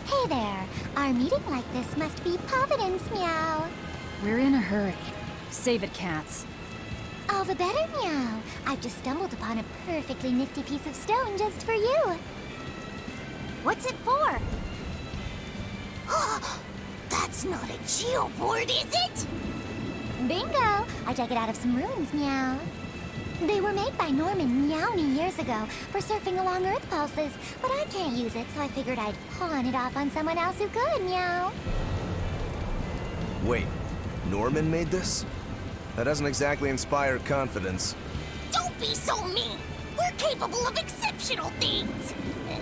Hey there. Our meeting like this must be Providence, meow. We're in a hurry. Save it, cats. All the better, meow. I've just stumbled upon a perfectly nifty piece of stone just for you. What's it for? That's not a geoboard, is it? Bingo! I dug it out of some ruins, meow. They were made by Norman Meowny years ago for surfing along Earth pulses, but I can't use it, so I figured I'd pawn it off on someone else who could, meow. Wait, Norman made this? That doesn't exactly inspire confidence. Don't be so mean! We're capable of exceptional things!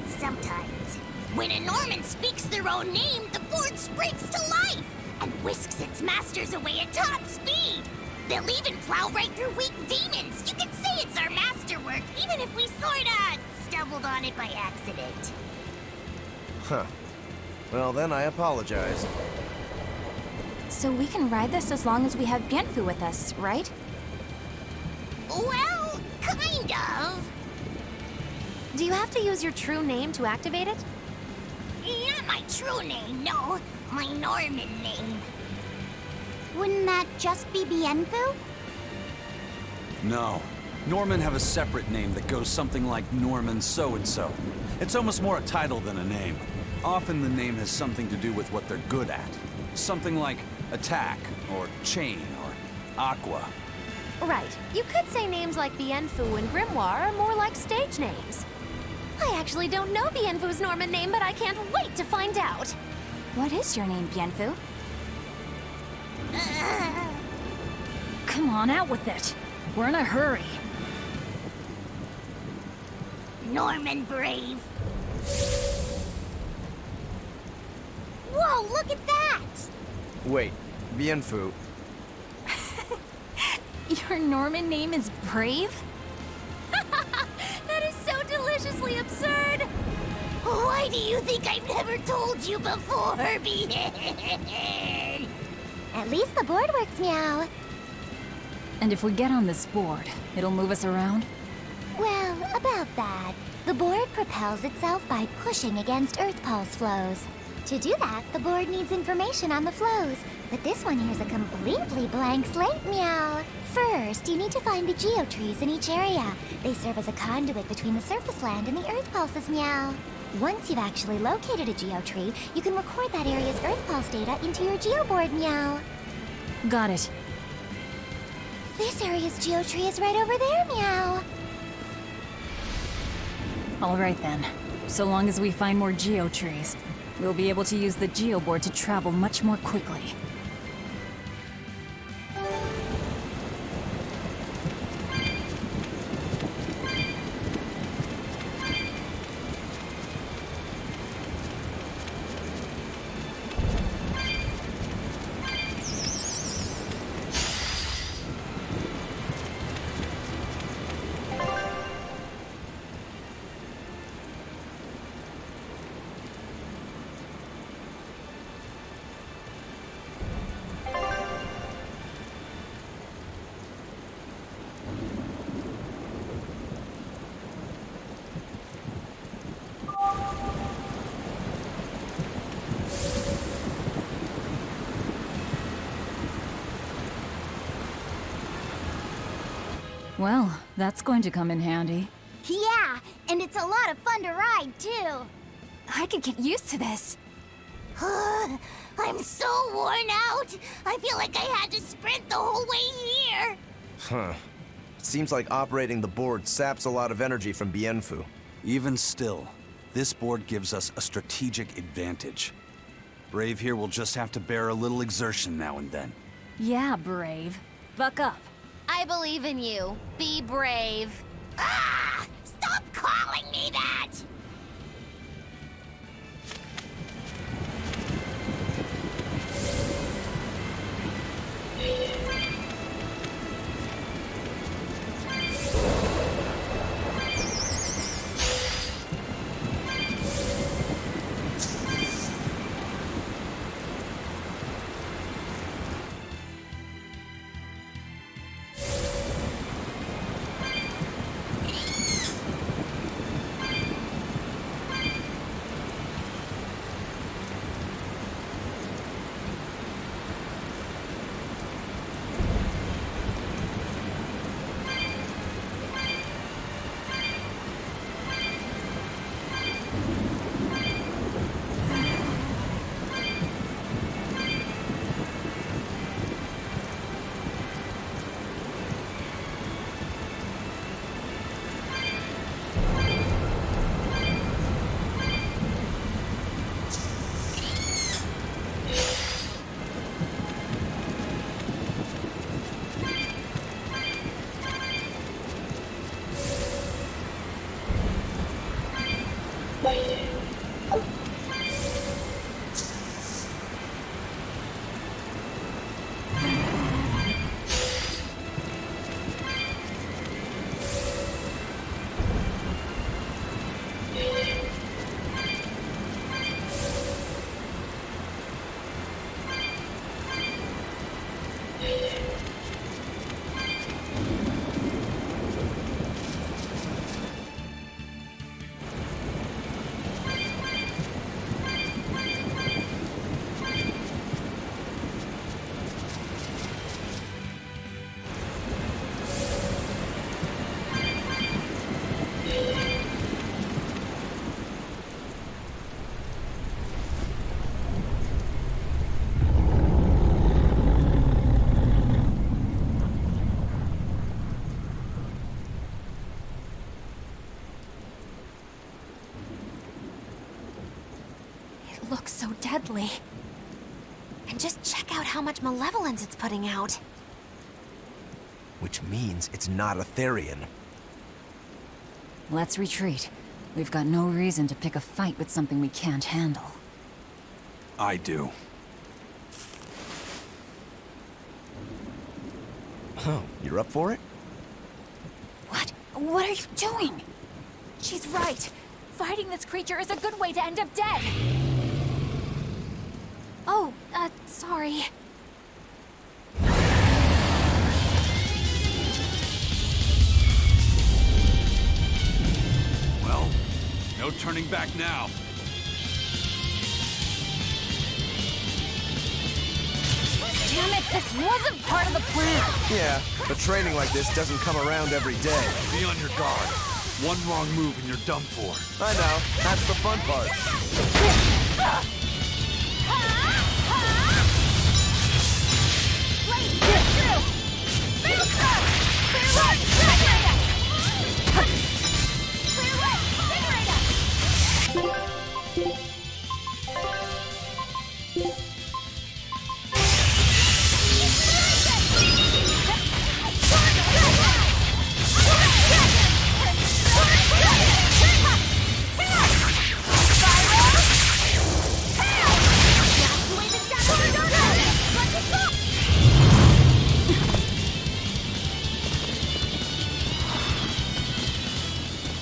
Sometimes. When a Norman speaks their own name, the board springs to life and whisks its masters away at top speed. They'll even plow right through weak demons. You can say it's our masterwork, even if we sorta stumbled on it by accident. Huh. Well, then I apologize. So we can ride this as long as we have Bienfu with us, right? Well, kind of. Do you have to use your true name to activate it? Not my true name, no. My Norman name. Wouldn't that just be Bienfu? No. Norman have a separate name that goes something like Norman so-and-so. It's almost more a title than a name. Often the name has something to do with what they're good at. Something like attack, or chain, or aqua. Right. You could say names like Bienfu and Grimoire are more like stage names. I actually don't know Bienfu's Norman name, but I can't wait to find out. What is your name, Bienfu? Come on, out with it. We're in a hurry. Norman Brave. Whoa, look at that! Wait, Bienfu. Your Norman name is Brave? That is so deliciously absurd! Why do you think I've never told you before, Bien? At least the board works, meow. And if we get on this board, it'll move us around? Well, about that. The board propels itself by pushing against Earth pulse flows. To do that, the board needs information on the flows, but this one here's a completely blank slate, meow. First, you need to find the geotrees in each area. They serve as a conduit between the surface land and the Earth pulses, meow. Once you've actually located a geotree, you can record that area's Earth pulse data into your geoboard, meow. Got it. This area's geotree is right over there, meow. All right then. So long as we find more geotrees, we'll be able to use the geoboard to travel much more quickly. Well, that's going to come in handy. Yeah, and it's a lot of fun to ride, too. I could get used to this. I'm so worn out. I feel like I had to sprint the whole way here. Huh. Seems like operating the board saps a lot of energy from Bienfu. Even still, this board gives us a strategic advantage. Brave here will just have to bear a little exertion now and then. Yeah, Brave. Buck up. I believe in you. Be brave. Ah! Stop calling me that! looks so deadly. And just check out how much malevolence it's putting out. Which means it's not a therion. Let's retreat. We've got no reason to pick a fight with something we can't handle. I do. Oh, you're up for it? What? What are you doing? She's right. Fighting this creature is a good way to end up dead. Oh, sorry. Well, no turning back now. Damn it, this wasn't part of the plan. Yeah, but training like this doesn't come around every day. Be on your guard. One wrong move and you're done for. I know, that's the fun part.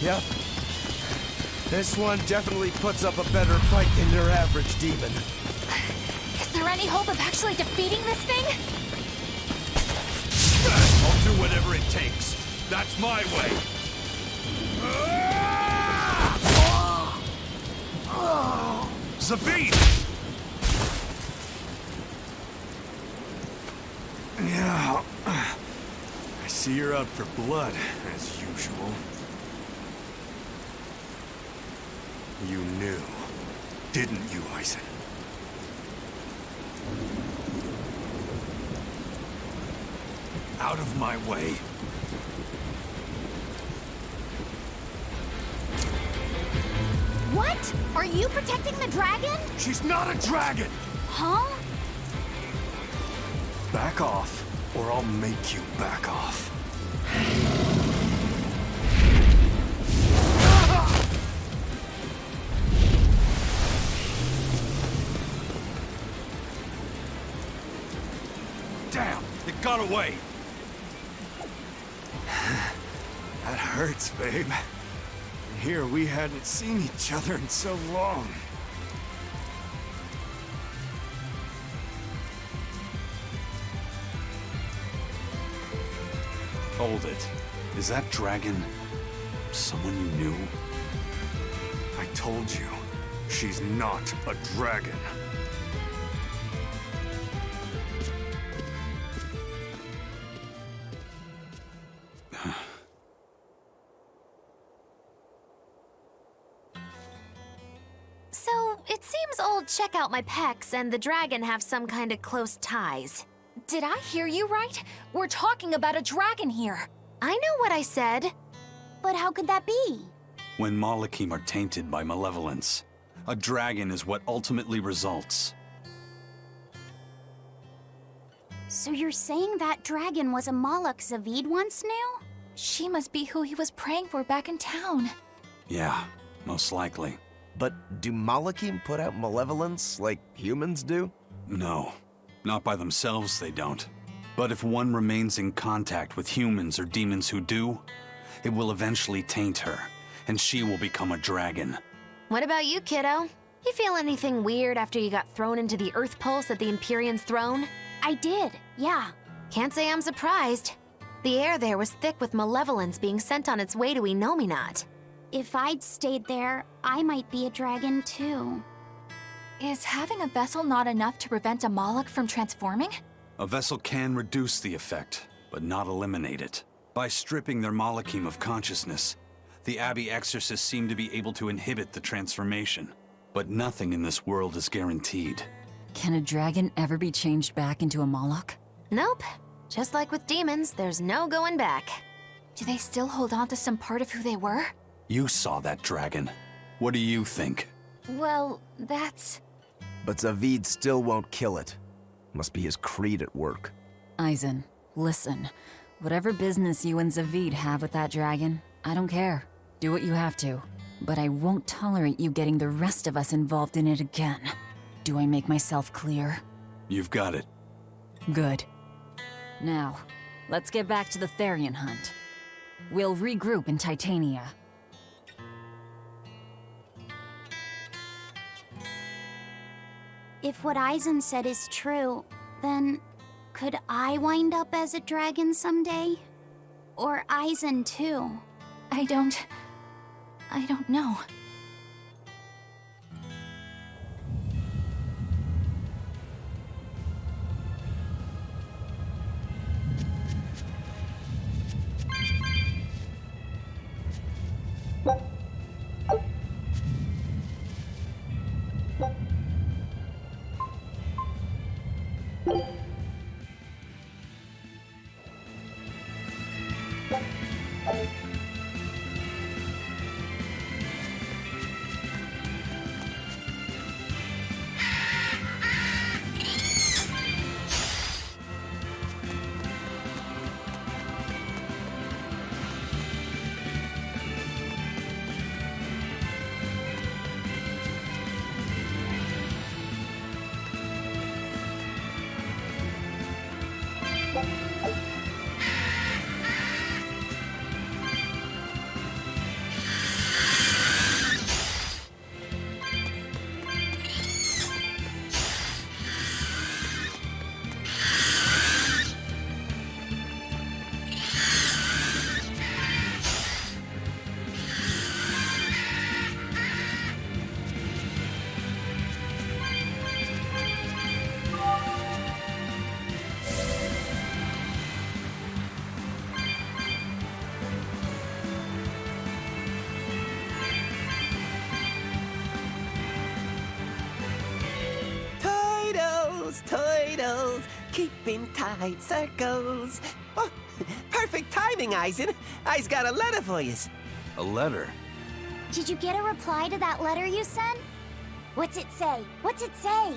Yep. This one definitely puts up a better fight than your average demon. Is there any hope of actually defeating this thing? I'll do whatever it takes. That's my way. Zaveid! Yeah. I see you're out for blood, as usual. You knew, didn't you, Eisen? Out of my way. What? Are you protecting the dragon? She's not a dragon! Huh? Back off, or I'll make you back off. Damn, it got away! That hurts, babe. Here we hadn't seen each other in so long. Hold it. Is that dragon someone you knew? I told you, she's not a dragon. So, it seems old Check Out My Pecs and the dragon have some kind of close ties. Did I hear you right? We're talking about a dragon here. I know what I said. But how could that be? When Malachim are tainted by malevolence, a dragon is what ultimately results. So you're saying that dragon was a Moloch Zaveid once knew? She must be who he was praying for back in town. Yeah, most likely. But do Malachim put out malevolence like humans do? No, not by themselves they don't. But if one remains in contact with humans or demons who do, it will eventually taint her, and she will become a dragon. What about you, kiddo? You feel anything weird after you got thrown into the Earth Pulse at the Empyrean's throne? I did, yeah. Can't say I'm surprised. The air there was thick with malevolence being sent on its way to Enominat. If I'd stayed there, I might be a dragon too. Is having a vessel not enough to prevent a Moloch from transforming? A vessel can reduce the effect, but not eliminate it. By stripping their Malachim of consciousness, the Abbey exorcists seem to be able to inhibit the transformation. But nothing in this world is guaranteed. Can a dragon ever be changed back into a Moloch? Nope. Just like with demons, there's no going back. Do they still hold on to some part of who they were? You saw that dragon. What do you think? Well, that's... but Zaveid still won't kill it. Must be his creed at work. Eisen, listen. Whatever business you and Zaveid have with that dragon, I don't care. Do what you have to. But I won't tolerate you getting the rest of us involved in it again. Do I make myself clear? You've got it. Good. Now, let's get back to the therion hunt. We'll regroup in Titania. If what Eisen said is true, then could I wind up as a dragon someday? Or Eisen too? I don't know. Turtles, keeping tight circles. Oh, perfect timing, Eisen. I's got a letter for yous. A letter? Did you get a reply to that letter you sent? What's it say? What's it say?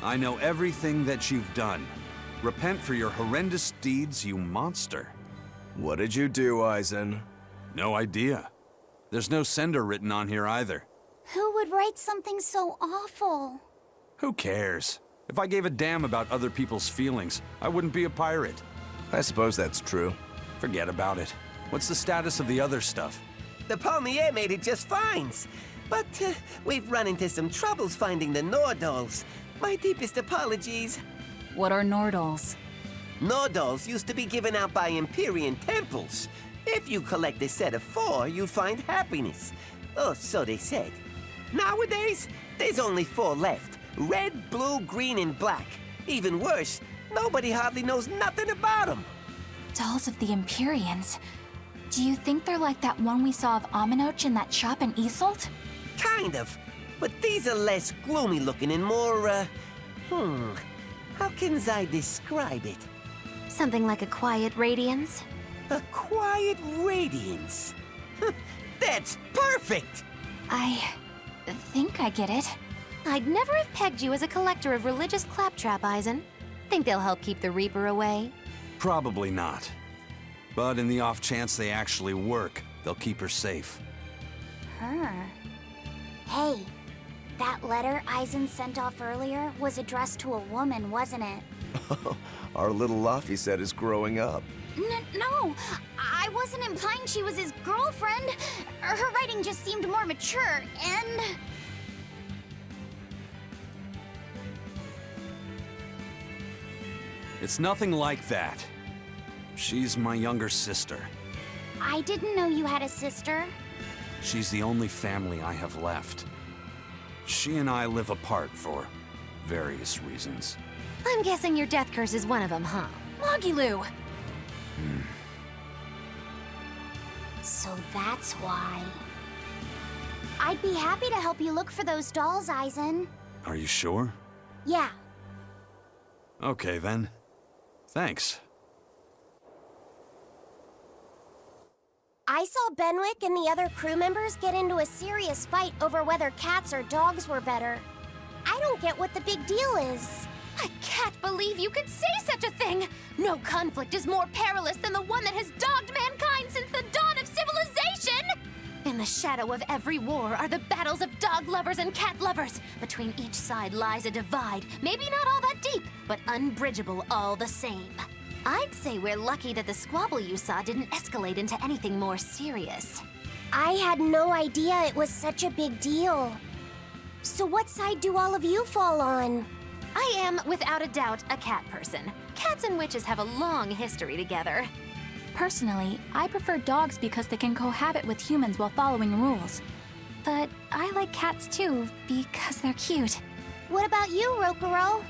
I know everything that you've done. Repent for your horrendous deeds, you monster. What did you do, Eisen? No idea. There's no sender written on here either. Who would write something so awful? Who cares? If I gave a damn about other people's feelings, I wouldn't be a pirate. I suppose that's true. Forget about it. What's the status of the other stuff? The Palmier made it just fine. But we've run into some troubles finding the Nordals. My deepest apologies. What are Nordals? Nordals used to be given out by Empyrean temples. If you collect a set of 4, you'd find happiness. Oh, so they said. Nowadays, there's only 4 left. Red, blue, green, and black. Even worse, nobody hardly knows nothing about them. Dolls of the Empyreans. Do you think they're like that one we saw of Aminoch in that shop in Isolt? Kind of. But these are less gloomy looking and more, how can I describe it? Something like a quiet radiance? A quiet radiance. That's perfect! I think I get it. I'd never have pegged you as a collector of religious claptrap, Eisen. Think they'll help keep the Reaper away? Probably not. But in the off chance they actually work, they'll keep her safe. Her? Hey, that letter Eisen sent off earlier was addressed to a woman, wasn't it? Our little Laphicet is growing up. No, I wasn't implying she was his girlfriend. Her writing just seemed more mature, and... It's nothing like that. She's my younger sister. I didn't know you had a sister. She's the only family I have left. She and I live apart for various reasons. I'm guessing your death curse is one of them, huh? Mogiloo! So that's why. I'd be happy to help you look for those dolls, Eisen. Are you sure? Yeah. Okay, then. Thanks. I saw Benwick and the other crew members get into a serious fight over whether cats or dogs were better. I don't get what the big deal is. I can't believe you could say such a thing! No conflict is more perilous than the one that has dogged mankind since the dawn of civilization! In the shadow of every war are the battles of dog lovers and cat lovers. Between each side lies a divide, maybe not all that deep, but unbridgeable all the same. I'd say we're lucky that the squabble you saw didn't escalate into anything more serious. I had no idea it was such a big deal. So what side do all of you fall on? I am, without a doubt, a cat person. Cats and witches have a long history together. Personally, I prefer dogs because they can cohabit with humans while following rules. But I like cats too, because they're cute. What about you, Rokuro?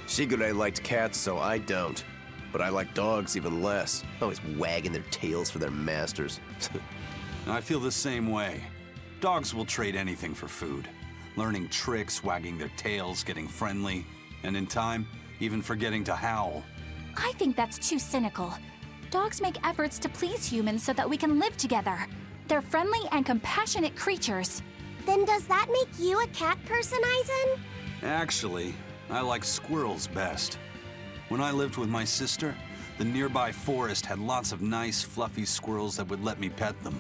Shigure liked cats, so I don't. But I like dogs even less. Always wagging their tails for their masters. I feel the same way. Dogs will trade anything for food. Learning tricks, wagging their tails, getting friendly, and in time, even forgetting to howl. I think that's too cynical. Dogs make efforts to please humans so that we can live together. They're friendly and compassionate creatures. Then does that make you a cat person, Aizen? Actually, I like squirrels best. When I lived with my sister, the nearby forest had lots of nice, fluffy squirrels that would let me pet them.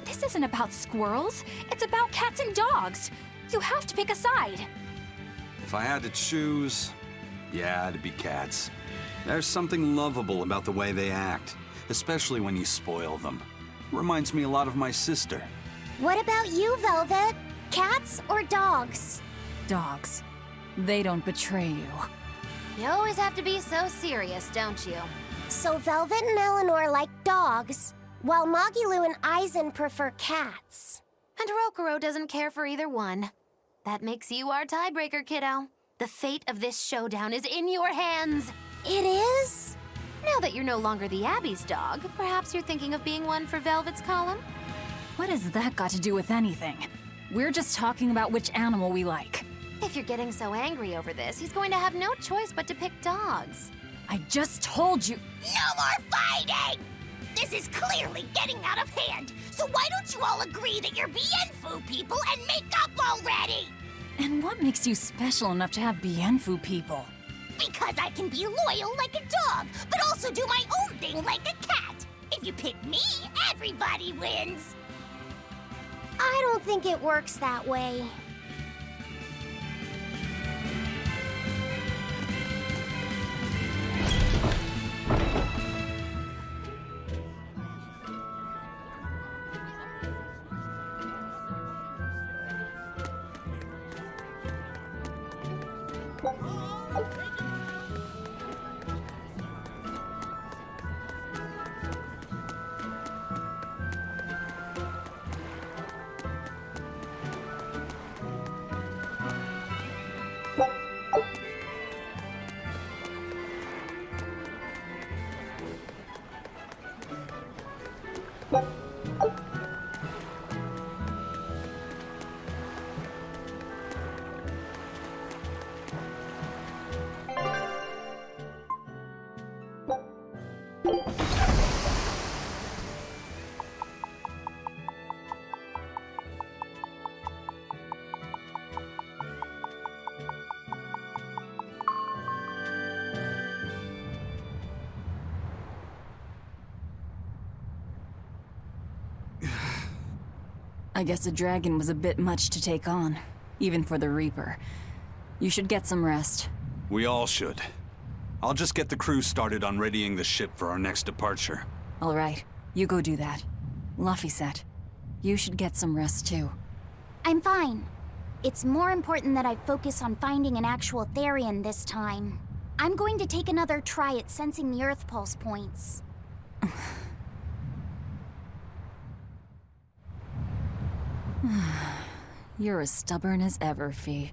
This isn't about squirrels. It's about cats and dogs. You have to pick a side. If I had to choose, yeah, it'd be cats. There's something lovable about the way they act, especially when you spoil them. Reminds me a lot of my sister. What about you, Velvet? Cats or dogs? Dogs. They don't betray you. You always have to be so serious, don't you? So Velvet and Eleanor like dogs, while Magilu and Aizen prefer cats. And Rokuro doesn't care for either one. That makes you our tiebreaker, kiddo. The fate of this showdown is in your hands. It is? Now that you're no longer the Abbey's dog, perhaps you're thinking of being one for Velvet's column? What has that got to do with anything? We're just talking about which animal we like. If you're getting so angry over this, he's going to have no choice but to pick dogs. I just told you. No more fighting! This is clearly getting out of hand, so why don't you all agree that you're Bienfu people and make up already? And what makes you special enough to have Bienfu people? Because I can be loyal like a dog, but also do my own thing like a cat. If you pick me, everybody wins. I don't think it works that way. I guess a dragon was a bit much to take on, even for the Reaper. You should get some rest. We all should. I'll just get the crew started on readying the ship for our next departure. All right, you go do that. Laphicet, you should get some rest too. I'm fine. It's more important that I focus on finding an actual therion this time. I'm going to take another try at sensing the Earth Pulse points. You're as stubborn as ever, Fee.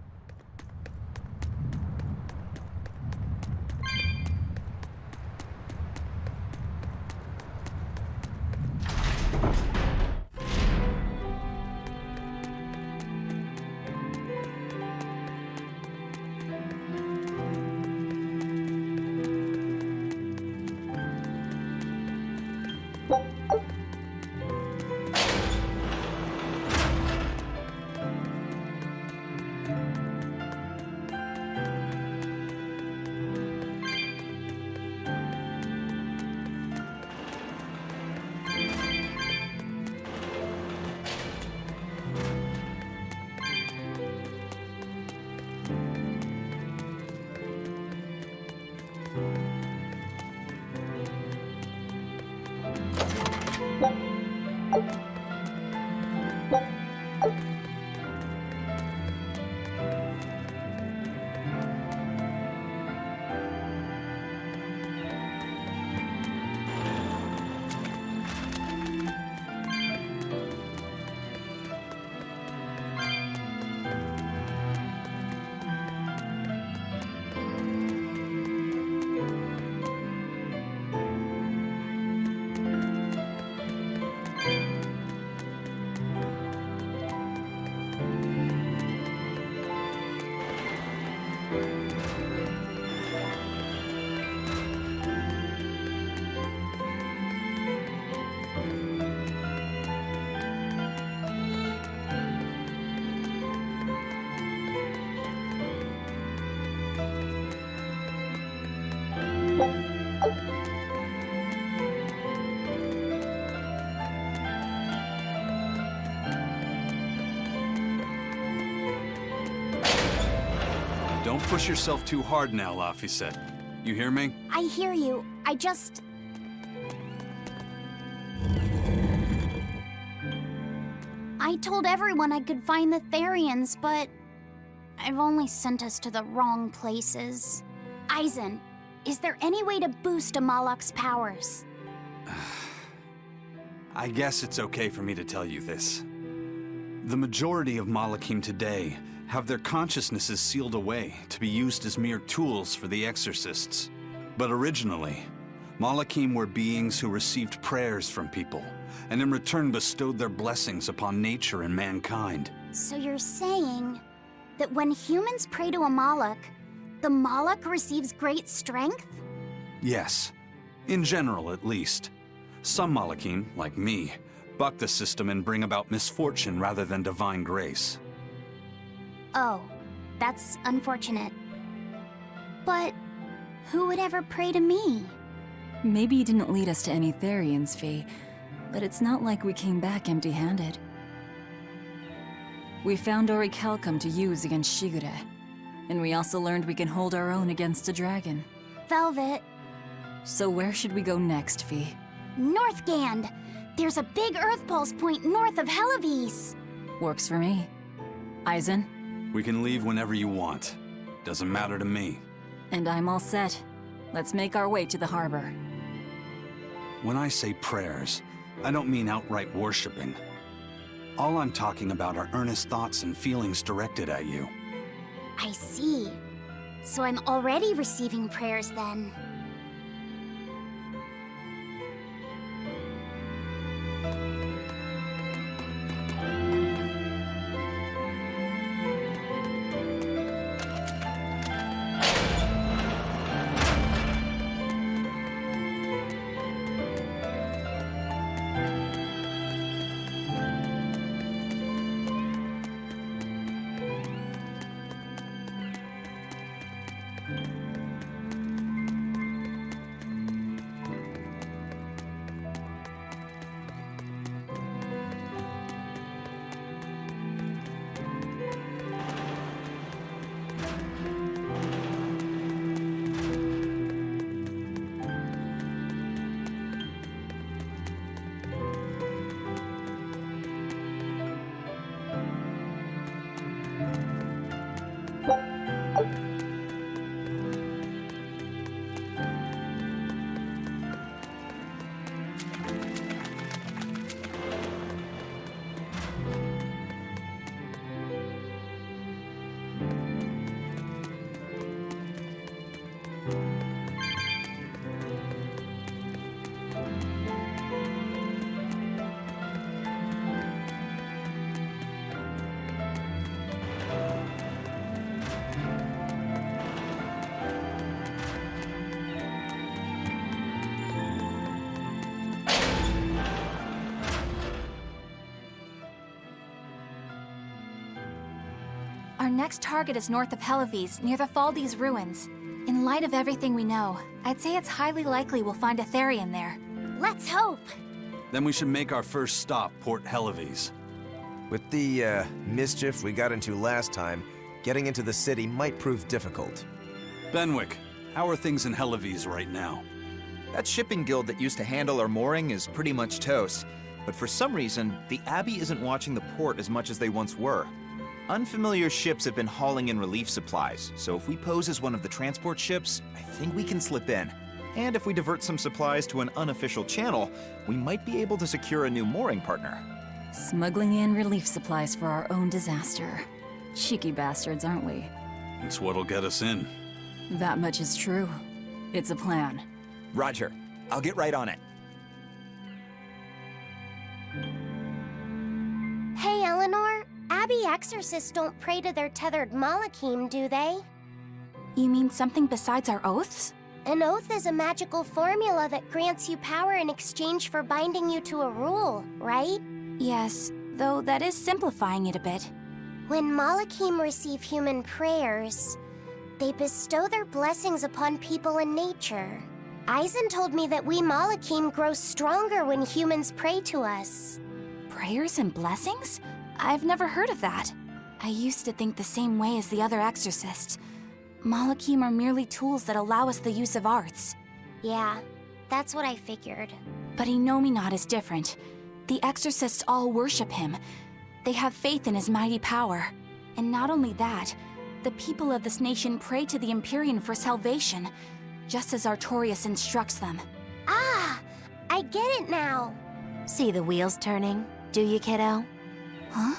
Don't push yourself too hard now, Laphicet. You hear me? I hear you. I told everyone I could find the Therions, but I've only sent us to the wrong places. Eisen, is there any way to boost Amalok's powers? I guess it's okay for me to tell you this. The majority of Malachim today have their consciousnesses sealed away to be used as mere tools for the exorcists. But originally, Malachim were beings who received prayers from people, and in return bestowed their blessings upon nature and mankind. So you're saying that when humans pray to a Malak, the Malak receives great strength? Yes. In general, at least. Some Malachim, like me, buck the system and bring about misfortune rather than divine grace. Oh, that's unfortunate. But who would ever pray to me? Maybe you didn't lead us to any Therions, Fee, but it's not like we came back empty-handed. We found Orichalcum to use against Shigure, and we also learned we can hold our own against a dragon. Velvet. So where should we go next, Fee? Northgand! There's a big Earth Pulse point north of Hellawes. Works for me. Eisen? We can leave whenever you want. Doesn't matter to me. And I'm all set. Let's make our way to the harbor. When I say prayers, I don't mean outright worshiping. All I'm talking about are earnest thoughts and feelings directed at you. I see. So I'm already receiving prayers then. Our next target is north of Hellawes, near the Faldi's ruins. In light of everything we know, I'd say it's highly likely we'll find a Therion there. Let's hope. Then we should make our first stop, Port Hellawes. With the, mischief we got into last time, getting into the city might prove difficult. Benwick, how are things in Hellawes right now? That shipping guild that used to handle our mooring is pretty much toast. But for some reason, the Abbey isn't watching the port as much as they once were. Unfamiliar ships have been hauling in relief supplies, so if we pose as one of the transport ships, I think we can slip in. And if we divert some supplies to an unofficial channel, we might be able to secure a new mooring partner. Smuggling in relief supplies for our own disaster. Cheeky bastards, aren't we? It's what'll get us in. That much is true. It's a plan. Roger. I'll get right on it. Hey, Eleanor. Abbey exorcists don't pray to their tethered Malachim, do they? You mean something besides our oaths? An oath is a magical formula that grants you power in exchange for binding you to a rule, right? Yes, though that is simplifying it a bit. When Malachim receive human prayers, they bestow their blessings upon people and nature. Eisen told me that we Malachim grow stronger when humans pray to us. Prayers and blessings? I've never heard of that. I used to think the same way as the other exorcists, Malachim are merely tools that allow us the use of arts. Yeah, that's what I figured. But Innominat is different. The exorcists all worship him. They have faith in his mighty power. And not only that, the people of this nation pray to the Empyrean for salvation, just as Artorias instructs them. Ah, I get it now. See the wheels turning, do you, kiddo? Huh?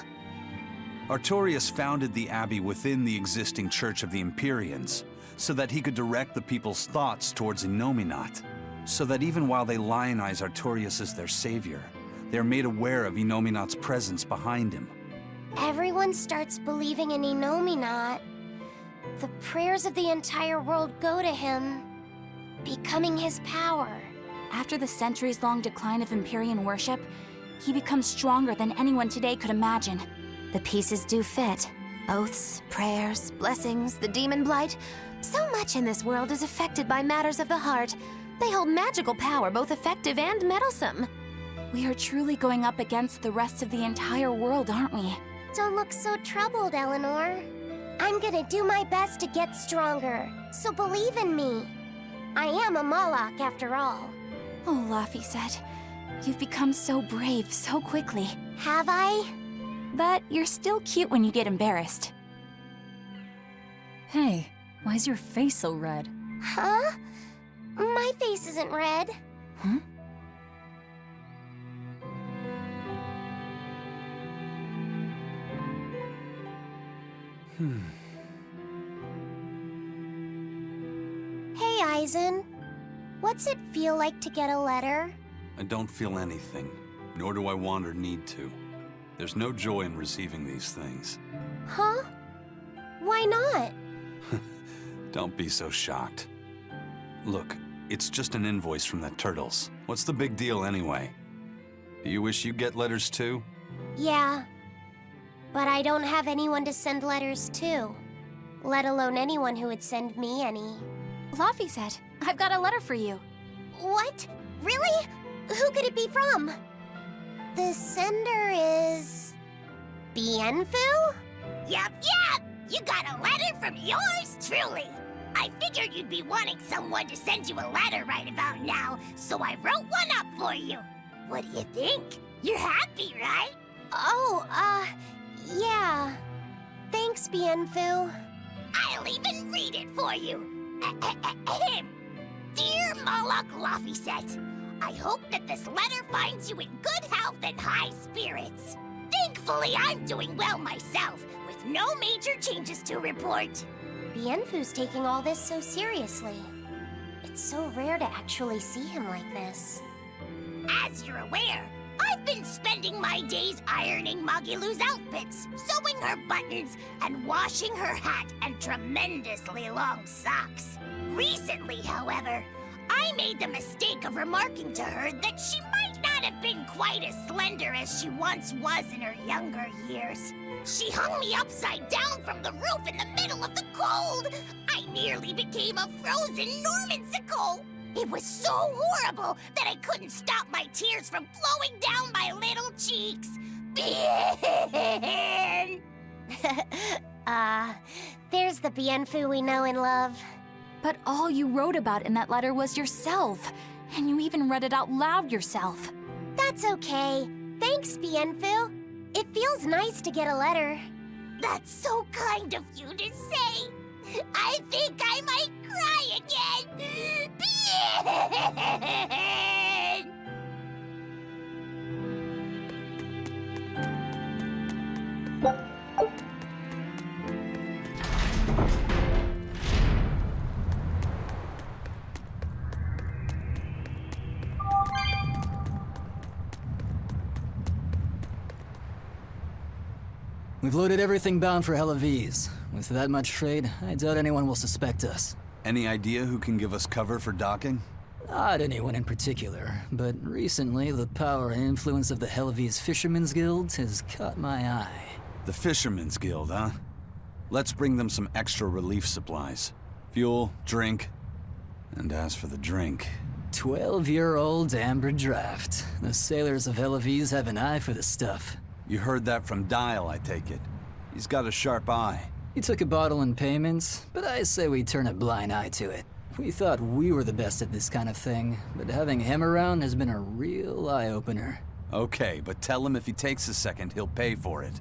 Artorias founded the Abbey within the existing Church of the Empyreans, so that he could direct the people's thoughts towards Innominat, so that even while they lionize Artorias as their savior, they are made aware of Innominat's presence behind him. Everyone starts believing in Innominat. The prayers of the entire world go to him, becoming his power. After the centuries-long decline of Empyrean worship, he becomes stronger than anyone today could imagine. The pieces do fit. Oaths, prayers, blessings, the demon blight. So much in this world is affected by matters of the heart. They hold magical power, both effective and meddlesome. We are truly going up against the rest of the entire world, aren't we? Don't look so troubled, Eleanor. I'm gonna do my best to get stronger, so believe in me. I am a Moloch, after all. Oh, Laphicet, you've become so brave so quickly. Have I? But you're still cute when you get embarrassed. Hey, why's your face so red? Huh? My face isn't red. Huh? Hey, Eisen. What's it feel like to get a letter? I don't feel anything, nor do I want or need to. There's no joy in receiving these things. Huh? Why not? Don't be so shocked. Look, it's just an invoice from the turtles. What's the big deal anyway? Do you wish you get letters too? Yeah. But I don't have anyone to send letters to. Let alone anyone who would send me any. Laphicet, I've got a letter for you. What? Really? Who could it be from? The sender is... Bienfu? Yup. You got a letter from yours truly. I figured you'd be wanting someone to send you a letter right about now, so I wrote one up for you. What do you think? You're happy, right? Oh, yeah. Thanks, Bienfu. I'll even read it for you. Dear Moloch Laphicet, I hope that this letter finds you in good health and high spirits. Thankfully, I'm doing well myself, with no major changes to report. Bienfu's taking all this so seriously. It's so rare to actually see him like this. As you're aware, I've been spending my days ironing Magilu's outfits, sewing her buttons, and washing her hat and tremendously long socks. Recently, however, I made the mistake of remarking to her that she might not have been quite as slender as she once was in her younger years. She hung me upside down from the roof in the middle of the cold. I nearly became a frozen Normansicle. It was so horrible that I couldn't stop my tears from flowing down my little cheeks. Bien! There's the Bienfu we know and love. But all you wrote about in that letter was yourself. And you even read it out loud yourself. That's okay. Thanks, Bienfu. It feels nice to get a letter. That's so kind of you to say. I think I might cry again. Bien! We've loaded everything bound for Hellawes. With that much trade, I doubt anyone will suspect us. Any idea who can give us cover for docking? Not anyone in particular, but recently the power and influence of the Hellawes Fishermen's Guild has caught my eye. The Fishermen's Guild, huh? Let's bring them some extra relief supplies. Fuel, drink. And as for the drink... 12-year-old amber draft. The sailors of Hellawes have an eye for the stuff. You heard that from Dial, I take it. He's got a sharp eye. He took a bottle in payments, but I say we turn a blind eye to it. We thought we were the best at this kind of thing, but having him around has been a real eye-opener. Okay, but tell him if he takes a second, he'll pay for it.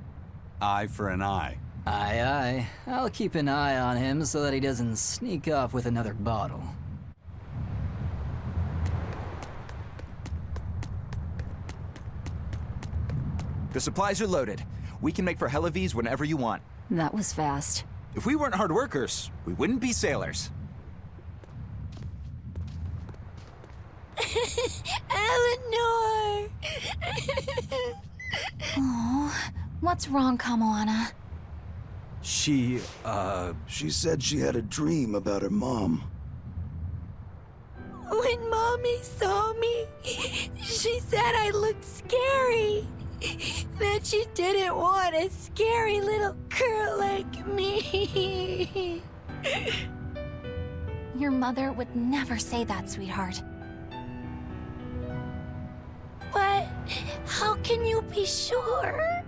Eye for an eye. Aye, aye. I'll keep an eye on him so that he doesn't sneak off with another bottle. The supplies are loaded. We can make for Hellawes whenever you want. That was fast. If we weren't hard workers, we wouldn't be sailors. Eleanor! Oh, what's wrong, Kamoana? She said she had a dream about her mom. When Mommy saw me, she said I looked scary. That she didn't want a scary little girl like me. Your mother would never say that, sweetheart. But how can you be sure?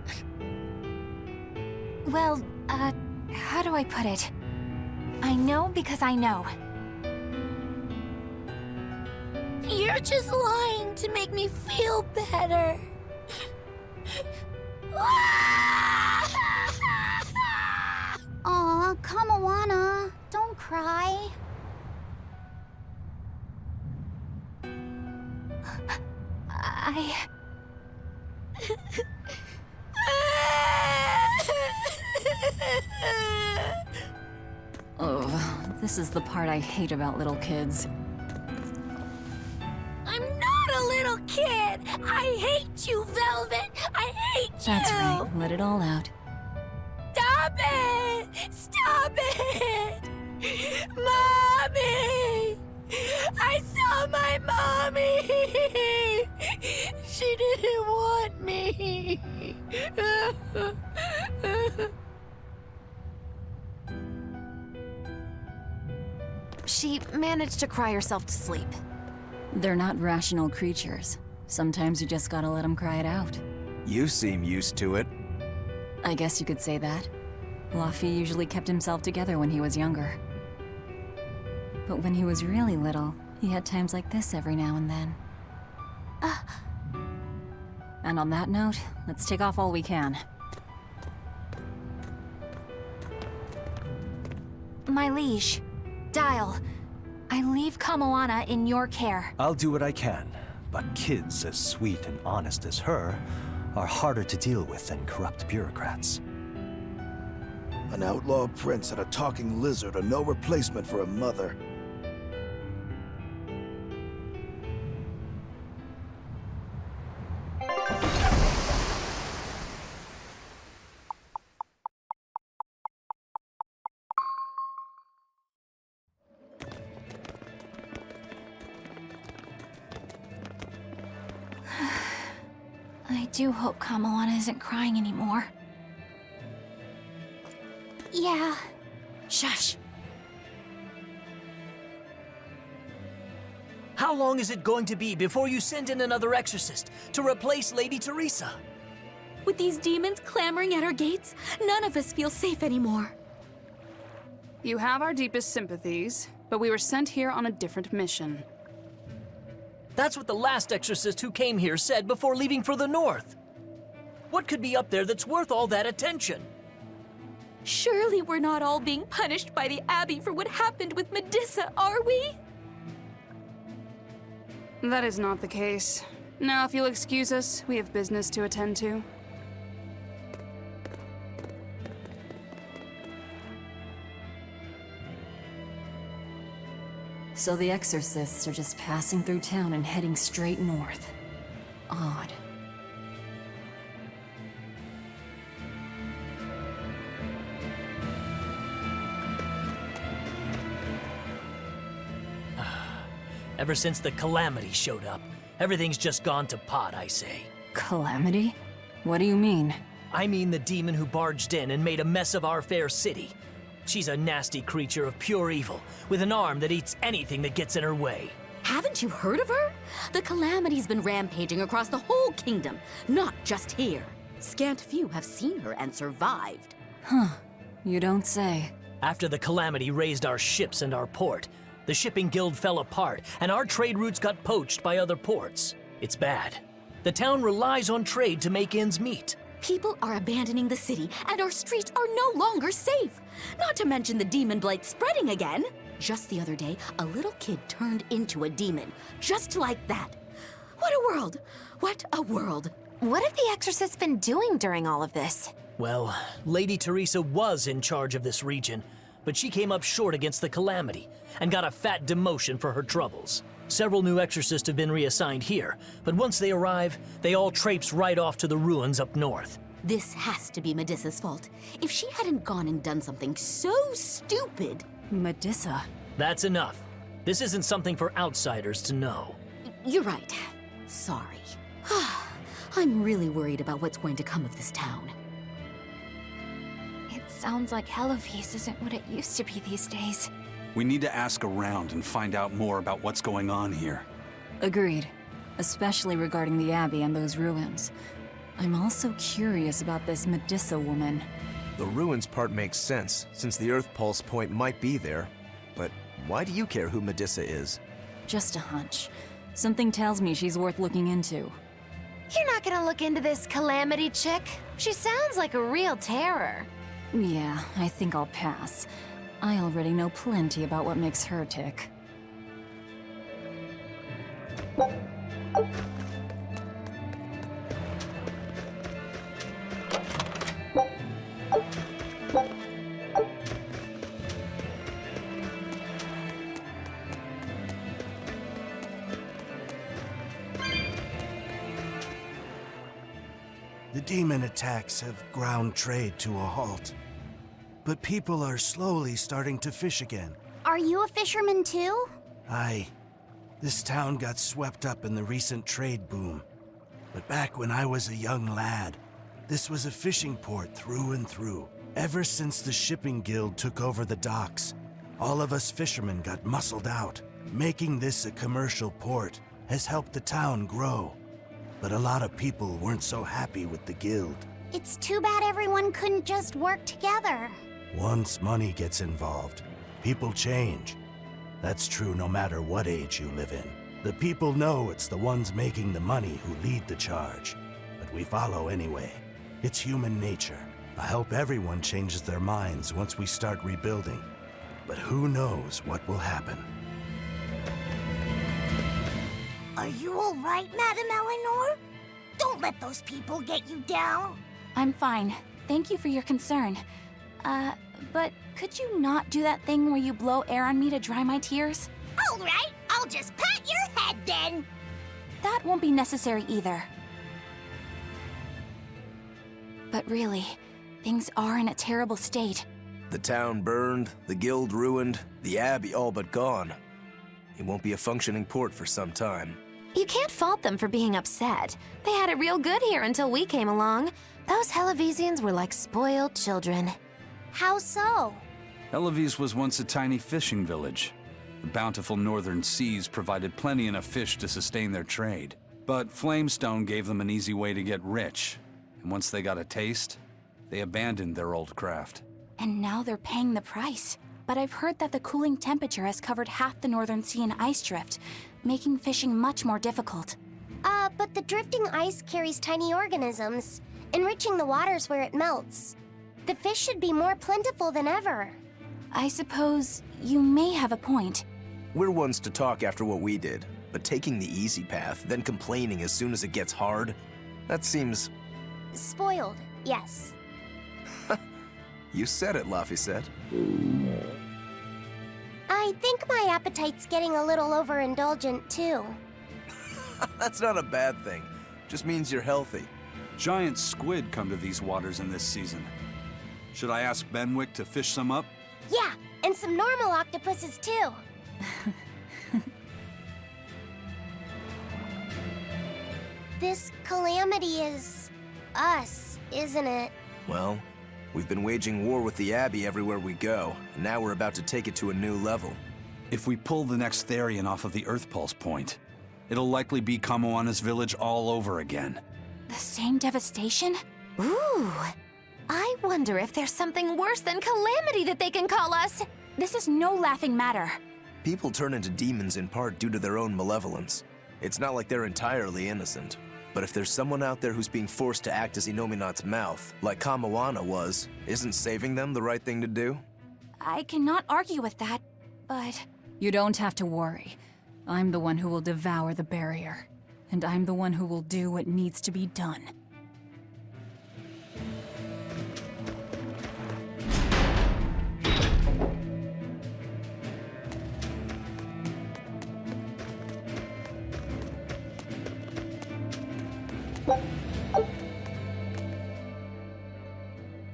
Well, how do I put it? I know because I know. You're just lying to make me feel better. Aw, Kamoana, don't cry. Oh, this is the part I hate about little kids. I'm not a little kid. I hate you, Velvet. I hate you. That's right, let it all out. Stop it! Stop it! Mommy! I saw my mommy! She didn't want me. She managed to cry herself to sleep. They're not rational creatures. Sometimes you just gotta let them cry it out. You seem used to it. I guess you could say that. Laffy usually kept himself together when he was younger. But when he was really little, he had times like this every now and then. And on that note, let's take off all we can. My liege, Dial, I leave Kamoana in your care. I'll do what I can, but kids as sweet and honest as her are harder to deal with than corrupt bureaucrats. An outlaw prince and a talking lizard are no replacement for a mother. I do hope Kamoana isn't crying anymore. Yeah. Shush! How long is it going to be before you send in another exorcist to replace Lady Teresa? With these demons clamoring at our gates, none of us feel safe anymore. You have our deepest sympathies, but we were sent here on a different mission. That's what the last exorcist who came here said before leaving for the north. What could be up there that's worth all that attention? Surely we're not all being punished by the Abbey for what happened with Medusa, are we? That is not the case. Now, if you'll excuse us, we have business to attend to. So the exorcists are just passing through town and heading straight north. Odd. Ever since the Calamity showed up, everything's just gone to pot, I say. Calamity? What do you mean? I mean the demon who barged in and made a mess of our fair city. She's a nasty creature of pure evil, with an arm that eats anything that gets in her way. Haven't you heard of her? The Calamity's been rampaging across the whole kingdom, not just here. Scant few have seen her and survived. Huh. You don't say. After the calamity raised our ships and our port, the shipping guild fell apart, and our trade routes got poached by other ports. It's bad. The town relies on trade to make ends meet. People are abandoning the city, and our streets are no longer safe. Not to mention the demon blight spreading again. Just the other day, a little kid turned into a demon. Just like that. What a world! What a world! What have the exorcists been doing during all of this? Well, Lady Teresa was in charge of this region, but she came up short against the calamity and got a fat demotion for her troubles. Several new exorcists have been reassigned here, but once they arrive, they all traipse right off to the ruins up north. This has to be Medissa's fault. If she hadn't gone and done something so stupid... Medissa? That's enough. This isn't something for outsiders to know. You're right. Sorry. I'm really worried about what's going to come of this town. It sounds like Hellawes isn't what it used to be these days. We need to ask around and find out more about what's going on here. Agreed. Especially regarding the Abbey and those ruins. I'm also curious about this Medissa woman. The ruins part makes sense, since the Earth Pulse point might be there. But why do you care who Medissa is? Just a hunch. Something tells me she's worth looking into. You're not gonna look into this Calamity chick? She sounds like a real terror. Yeah, I think I'll pass. I already know plenty about what makes her tick. The demon attacks have ground trade to a halt. But people are slowly starting to fish again. Are you a fisherman too? Aye. This town got swept up in the recent trade boom. But back when I was a young lad, this was a fishing port through and through. Ever since the shipping guild took over the docks, all of us fishermen got muscled out. Making this a commercial port has helped the town grow. But a lot of people weren't so happy with the guild. It's too bad everyone couldn't just work together. Once money gets involved, people change. That's true no matter what age you live in. The people know it's the ones making the money who lead the charge. But we follow anyway. It's human nature. I hope everyone changes their minds once we start rebuilding. But who knows what will happen. Are you all right, Madam Eleanor? Don't let those people get you down. I'm fine. Thank you for your concern. But could you not do that thing where you blow air on me to dry my tears? All right, I'll just pat your head then. That won't be necessary either. But really, things are in a terrible state. The town burned, the guild ruined, the abbey all but gone. It won't be a functioning port for some time. You can't fault them for being upset. They had it real good here until we came along. Those Hellawesians were like spoiled children. How so? Hellawes was once a tiny fishing village. The bountiful northern seas provided plenty enough fish to sustain their trade. But Flamestone gave them an easy way to get rich. And once they got a taste, they abandoned their old craft. And now they're paying the price. But I've heard that the cooling temperature has covered half the northern sea in ice drift, making fishing much more difficult. But the drifting ice carries tiny organisms, enriching the waters where it melts. The fish should be more plentiful than ever. I suppose you may have a point. We're ones to talk after what we did, but taking the easy path, then complaining as soon as it gets hard, that seems... Spoiled, yes. You said it, Laphicet. I think my appetite's getting a little overindulgent, too. That's not a bad thing. Just means you're healthy. Giant squid come to these waters in this season. Should I ask Benwick to fish some up? Yeah, and some normal octopuses, too. This calamity is... us, isn't it? Well, we've been waging war with the Abbey everywhere we go, and now we're about to take it to a new level. If we pull the next therion off of the Earth Pulse point, it'll likely be Kamoana's village all over again. The same devastation? Ooh. I wonder if there's something worse than calamity that they can call us. This is no laughing matter. People turn into demons in part due to their own malevolence. It's not like they're entirely innocent. But if there's someone out there who's being forced to act as Inominat's mouth, like Kamawana was, isn't saving them the right thing to do? I cannot argue with that, but... You don't have to worry. I'm the one who will devour the barrier. And I'm the one who will do what needs to be done.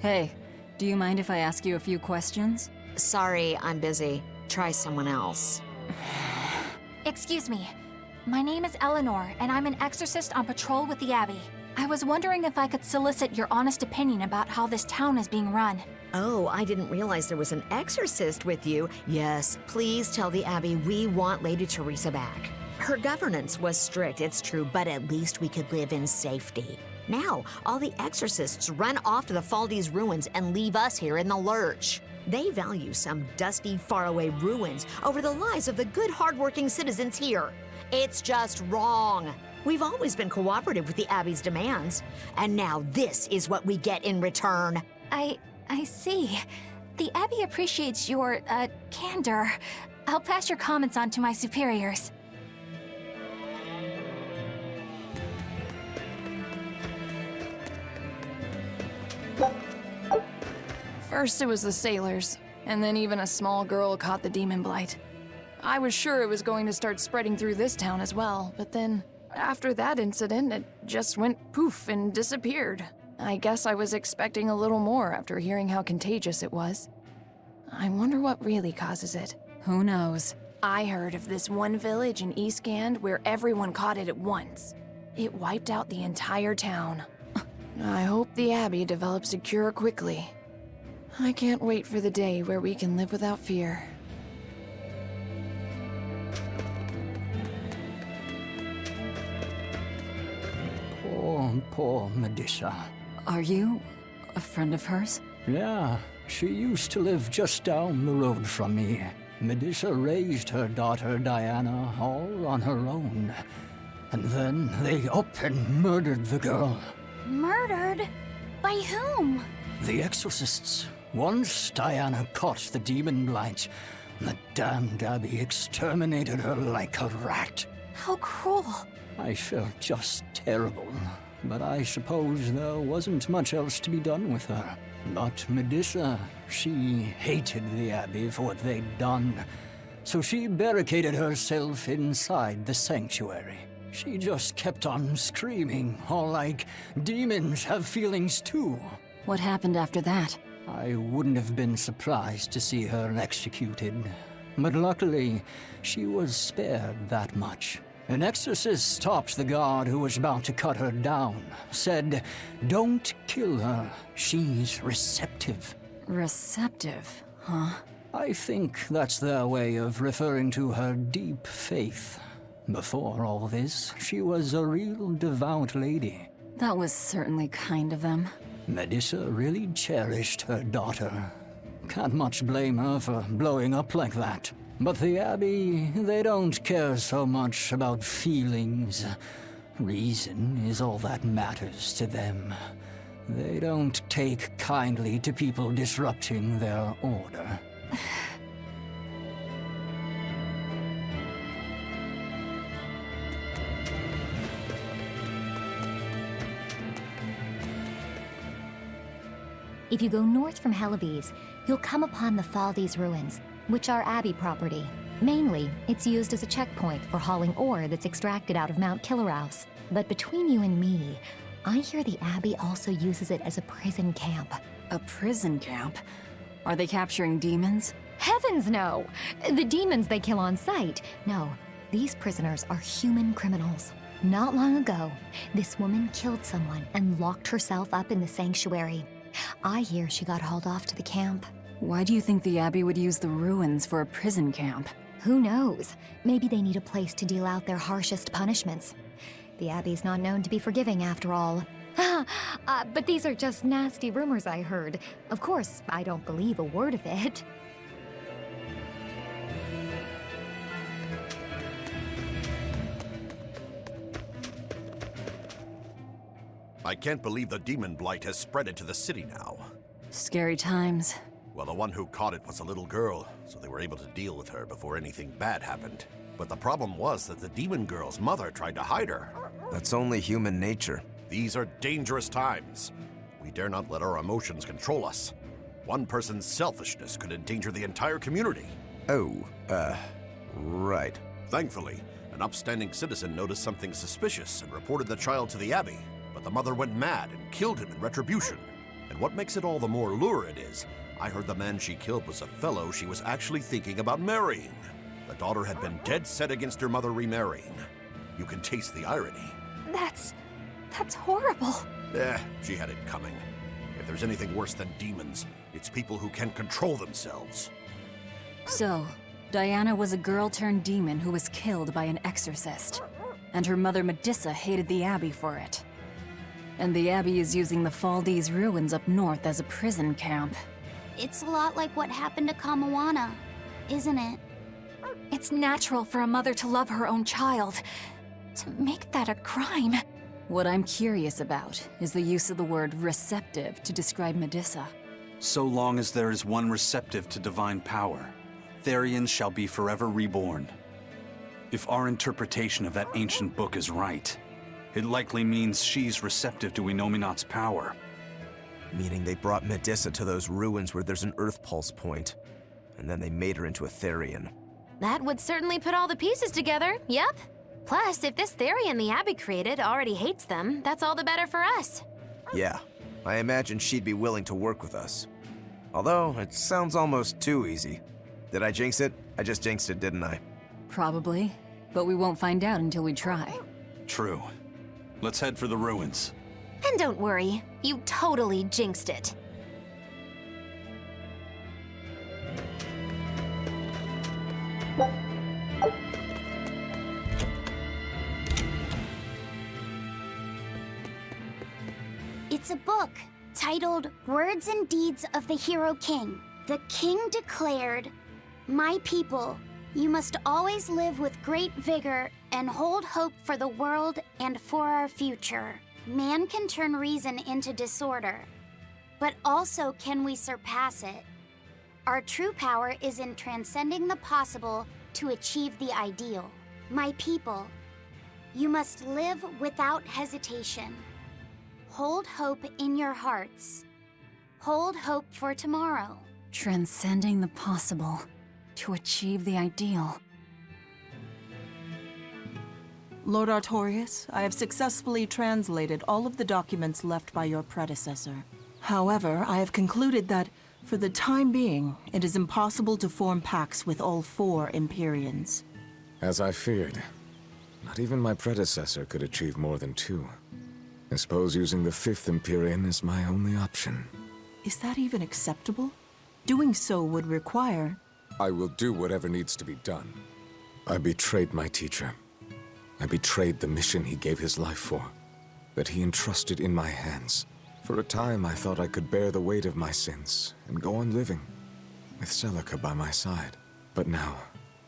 Hey, do you mind if I ask you a few questions? Sorry, I'm busy. Try someone else. Excuse me. My name is Eleanor, and I'm an exorcist on patrol with the Abbey. I was wondering if I could solicit your honest opinion about how this town is being run. Oh, I didn't realize there was an exorcist with you. Yes, please tell the Abbey we want Lady Teresa back. Her governance was strict, it's true, but at least we could live in safety. Now, all the exorcists run off to the Faldi's ruins and leave us here in the lurch. They value some dusty, faraway ruins over the lives of the good, hardworking citizens here. It's just wrong. We've always been cooperative with the Abbey's demands, and now this is what we get in return. I see. The Abbey appreciates your, candor. I'll pass your comments on to my superiors. First it was the sailors, and then even a small girl caught the demon blight. I was sure it was going to start spreading through this town as well, but then, after that incident, it just went poof and disappeared. I guess I was expecting a little more after hearing how contagious it was. I wonder what really causes it. Who knows? I heard of this one village in Eastgand where everyone caught it at once. It wiped out the entire town. I hope the Abbey develops a cure quickly. I can't wait for the day where we can live without fear. Poor Medissa. Are you a friend of hers? Yeah, she used to live just down the road from me. Medissa raised her daughter Diana all on her own. And then they up and murdered the girl. Murdered? By whom? The exorcists. Once Diana caught the demon blight, the damned Abbey exterminated her like a rat. How cruel. I felt just terrible, but I suppose there wasn't much else to be done with her. But Medissa, she hated the Abbey for what they'd done, so she barricaded herself inside the sanctuary. She just kept on screaming, all like, demons have feelings too. What happened after that? I wouldn't have been surprised to see her executed, but luckily, she was spared that much. An exorcist stopped the guard who was about to cut her down, said, "Don't kill her, she's receptive." Receptive, huh? I think that's their way of referring to her deep faith. Before all this, she was a real devout lady. That was certainly kind of them. Medissa really cherished her daughter. Can't much blame her for blowing up like that. But the Abbey, they don't care so much about feelings. Reason is all that matters to them. They don't take kindly to people disrupting their order. If you go north from Hellawes, you'll come upon the Faldi's ruins, which are Abbey property. Mainly, it's used as a checkpoint for hauling ore that's extracted out of Mount Killerhouse. But between you and me, I hear the Abbey also uses it as a prison camp. A prison camp? Are they capturing demons? Heavens no! The demons they kill on sight. No, these prisoners are human criminals. Not long ago, this woman killed someone and locked herself up in the sanctuary. I hear she got hauled off to the camp. Why do you think the Abbey would use the ruins for a prison camp? Who knows? Maybe they need a place to deal out their harshest punishments. The Abbey's not known to be forgiving after all. But these are just nasty rumors I heard. Of course, I don't believe a word of it. I can't believe the demon blight has spread into the city now. Scary times. Well, the one who caught it was a little girl, so they were able to deal with her before anything bad happened. But the problem was that the demon girl's mother tried to hide her. That's only human nature. These are dangerous times. We dare not let our emotions control us. One person's selfishness could endanger the entire community. Oh, right. Thankfully, an upstanding citizen noticed something suspicious and reported the child to the Abbey. But the mother went mad and killed him in retribution. And what makes it all the more lurid is, I heard the man she killed was a fellow she was actually thinking about marrying. The daughter had been dead set against her mother remarrying. You can taste the irony. That's horrible. She had it coming. If there's anything worse than demons, it's people who can't control themselves. So, Diana was a girl-turned-demon who was killed by an exorcist. And her mother Medissa hated the Abbey for it. And the Abbey is using the Faldees ruins up north as a prison camp. It's a lot like what happened to Kamawana, isn't it? It's natural for a mother to love her own child. To make that a crime. What I'm curious about is the use of the word receptive to describe Medissa. So long as there is one receptive to divine power, therions shall be forever reborn. If our interpretation of that ancient book is right, it likely means she's receptive to Inominat's power. Meaning they brought Medissa to those ruins where there's an Earth Pulse point, and then they made her into a therion. That would certainly put all the pieces together, yep. Plus, if this therion the Abbey created already hates them, that's all the better for us. Yeah, I imagine she'd be willing to work with us. Although, it sounds almost too easy. Did I jinx it? I just jinxed it, didn't I? Probably, but we won't find out until we try. True. Let's head for the ruins. And don't worry, you totally jinxed it. It's a book titled Words and Deeds of the Hero King. The king declared, "My people, you must always live with great vigor and hold hope for the world and for our future. Man can turn reason into disorder, but also can we surpass it. Our true power is in transcending the possible to achieve the ideal. My people, you must live without hesitation. Hold hope in your hearts. Hold hope for tomorrow." Transcending the possible to achieve the ideal. Lord Artorius, I have successfully translated all of the documents left by your predecessor. However, I have concluded that, for the time being, it is impossible to form pacts with all 4 Empyreans. As I feared, not even my predecessor could achieve more than 2. I suppose using the 5th Empyrean is my only option. Is that even acceptable? Doing so would require... I will do whatever needs to be done. I betrayed my teacher. I betrayed the mission he gave his life for, that he entrusted in my hands. For a time, I thought I could bear the weight of my sins and go on living, with Celica by my side. But now,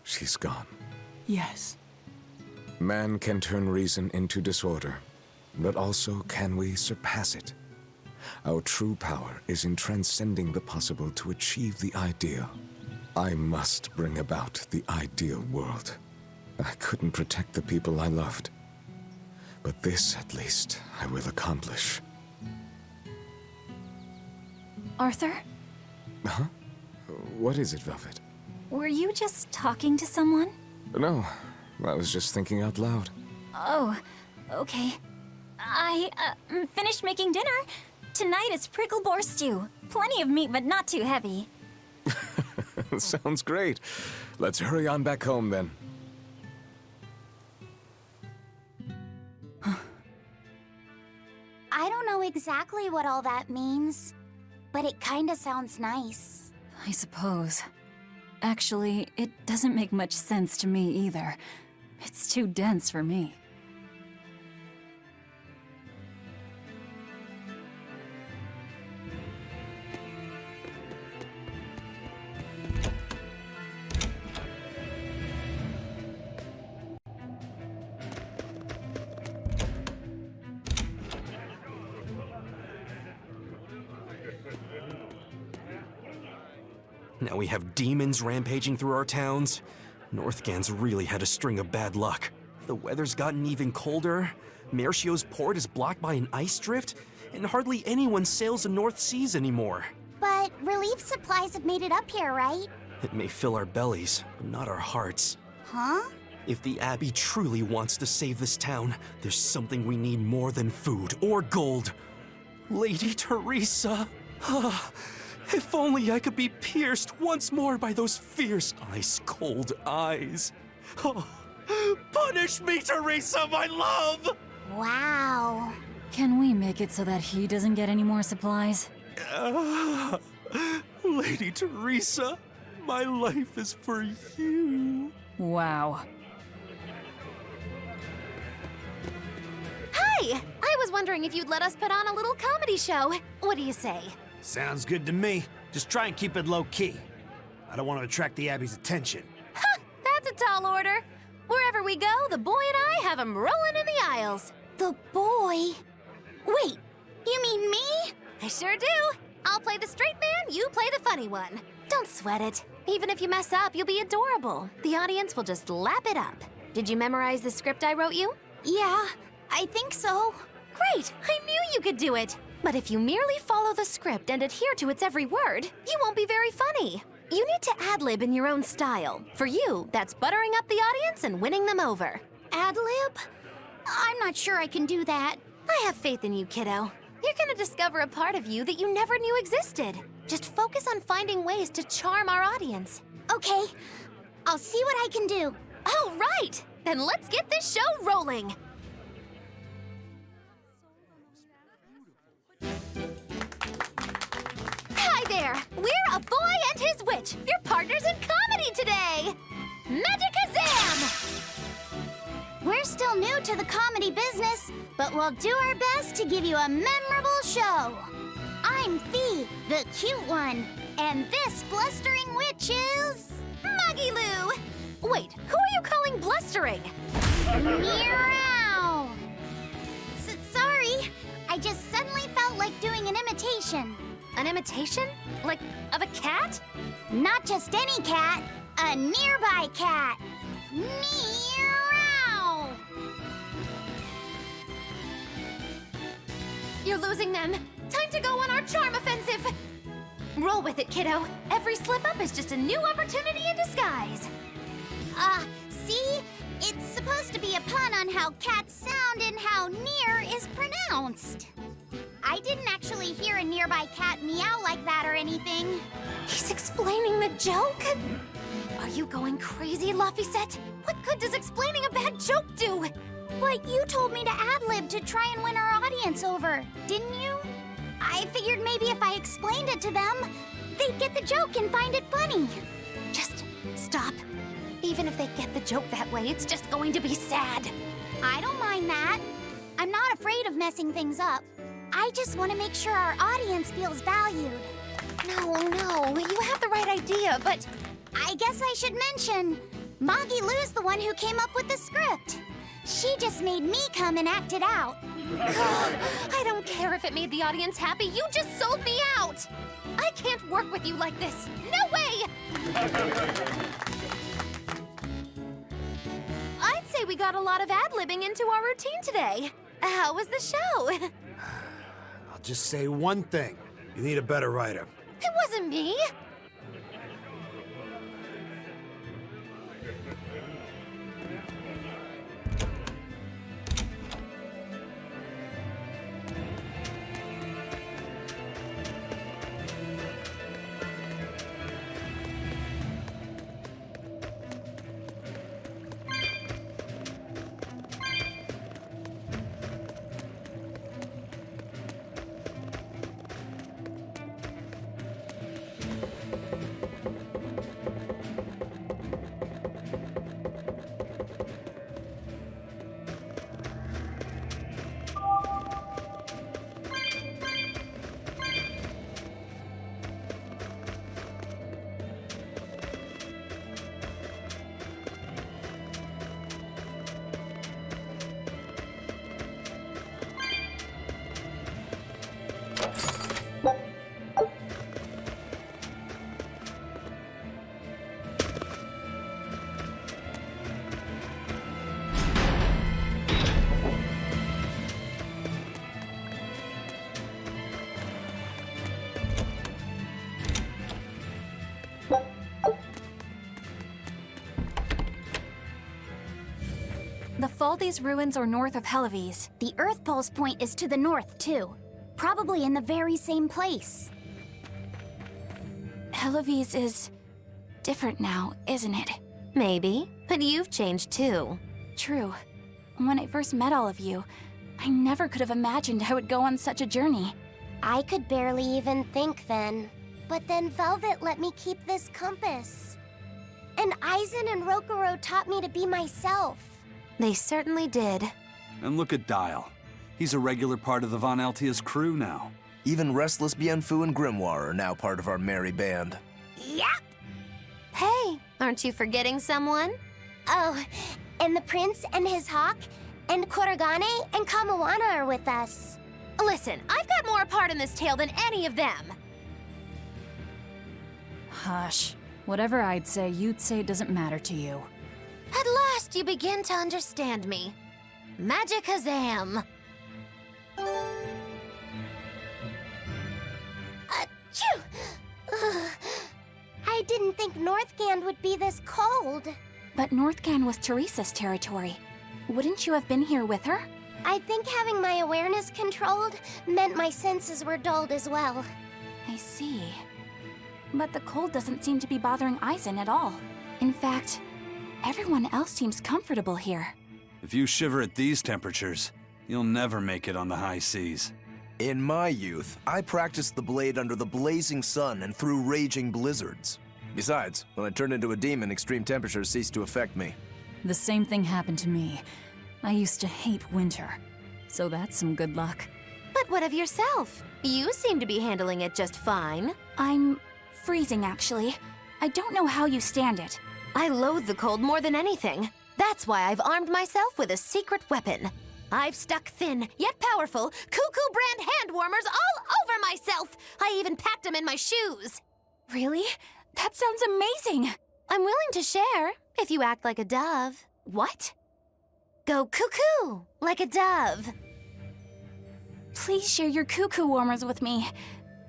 she's gone. Yes. Man can turn reason into disorder, but also can we surpass it? Our true power is in transcending the possible to achieve the ideal. I must bring about the ideal world. I couldn't protect the people I loved. But this, at least, I will accomplish. Arthur? Huh? What is it, Velvet? Were you just talking to someone? No, I was just thinking out loud. Oh, okay. I finished making dinner. Tonight is prickle boar stew. Plenty of meat, but not too heavy. Sounds great. Let's hurry on back home, then. I don't know exactly what all that means, but it kinda sounds nice. I suppose. Actually, it doesn't make much sense to me either. It's too dense for me. Now we have demons rampaging through our towns. Northgan's really had a string of bad luck. The weather's gotten even colder. Mercio's port is blocked by an ice drift, and hardly anyone sails the North Seas anymore. But relief supplies have made it up here, right? It may fill our bellies, but not our hearts. Huh? If the Abbey truly wants to save this town, there's something we need more than food or gold. Lady Teresa! If only I could be pierced once more by those fierce, ice-cold eyes. Oh, punish me, Teresa, my love! Wow. Can we make it so that he doesn't get any more supplies? Lady Teresa, my life is for you. Wow. Hi! I was wondering if you'd let us put on a little comedy show. What do you say? Sounds good to me. Just try and keep it low-key. I don't want to attract the Abbey's attention. Ha! That's a tall order. Wherever we go, the boy and I have him rolling in the aisles. The boy? Wait, you mean me? I sure do. I'll play the straight man, you play the funny one. Don't sweat it. Even if you mess up, you'll be adorable. The audience will just lap it up. Did you memorize the script I wrote you? Yeah, I think so. Great! I knew you could do it! But if you merely follow the script and adhere to its every word, you won't be very funny. You need to ad-lib in your own style. For you, that's buttering up the audience and winning them over. Ad-lib? I'm not sure I can do that. I have faith in you, kiddo. You're gonna discover a part of you that you never knew existed. Just focus on finding ways to charm our audience. Okay, I'll see what I can do. Oh, right! Then let's get this show rolling! Hi there! We're A Boy and His Witch, your partners in comedy today! Magicazam! We're still new to the comedy business, but we'll do our best to give you a memorable show. I'm Fee, the cute one, and this blustering witch is... Muggy Lou! Wait, who are you calling blustering? Meow! Sorry, I just suddenly felt like doing an imitation. An imitation? Like, of a cat? Not just any cat, a nearby cat. Meow! You're losing them. Time to go on our charm offensive. Roll with it, kiddo. Every slip-up is just a new opportunity in disguise. See? It's supposed to be a pun on how cats sound and how near is pronounced. I didn't actually hear a nearby cat meow like that or anything. He's explaining the joke? Are you going crazy, Laphicet? What good does explaining a bad joke do? But you told me to ad-lib to try and win our audience over, didn't you? I figured maybe if I explained it to them, they'd get the joke and find it funny. Just stop. Even if they get the joke that way, it's just going to be sad. I don't mind that. I'm not afraid of messing things up. I just want to make sure our audience feels valued. No, you have the right idea, but... I guess I should mention, Moggy Lou's the one who came up with the script. She just made me come and act it out. I don't care if it made the audience happy, you just sold me out! I can't work with you like this. No way! I'd say we got a lot of ad-libbing into our routine today. How was the show? I'll just say one thing. You need a better writer. It wasn't me. Faldi's ruins are north of Hellawes. The Earth Pulse point is to the north, too. Probably in the very same place. Hellawes is different now, isn't it? Maybe, but you've changed too. True. When I first met all of you, I never could have imagined I would go on such a journey. I could barely even think then. But then Velvet let me keep this compass. And Eisen and Rokuro taught me to be myself. They certainly did. And look at Dial. He's a regular part of the Von Altia's crew now. Even Restless Bienfu and Grimoire are now part of our merry band. Yep. Hey, aren't you forgetting someone? Oh, and the prince and his hawk, and Kuragane and Kamawana are with us. Listen, I've got more part in this tale than any of them. Hush. Whatever I'd say, you'd say it doesn't matter to you. At last you begin to understand me. Magic Kazam. Achoo! Ugh. I didn't think Northgand would be this cold. But Northgand was Teresa's territory. Wouldn't you have been here with her? I think having my awareness controlled meant my senses were dulled as well. I see. But the cold doesn't seem to be bothering Eisen at all. In fact, everyone else seems comfortable here. If you shiver at these temperatures, you'll never make it on the high seas. In my youth, I practiced the blade under the blazing sun and through raging blizzards. Besides, when I turned into a demon, extreme temperatures ceased to affect me. The same thing happened to me. I used to hate winter. So that's some good luck. But what of yourself? You seem to be handling it just fine. I'm freezing, actually. I don't know how you stand it. I loathe the cold more than anything. That's why I've armed myself with a secret weapon. I've stuck thin, yet powerful, Cuckoo brand hand warmers all over myself. I even packed them in my shoes. Really? That sounds amazing. I'm willing to share, if you act like a dove. What? Go cuckoo, like a dove. Please share your cuckoo warmers with me.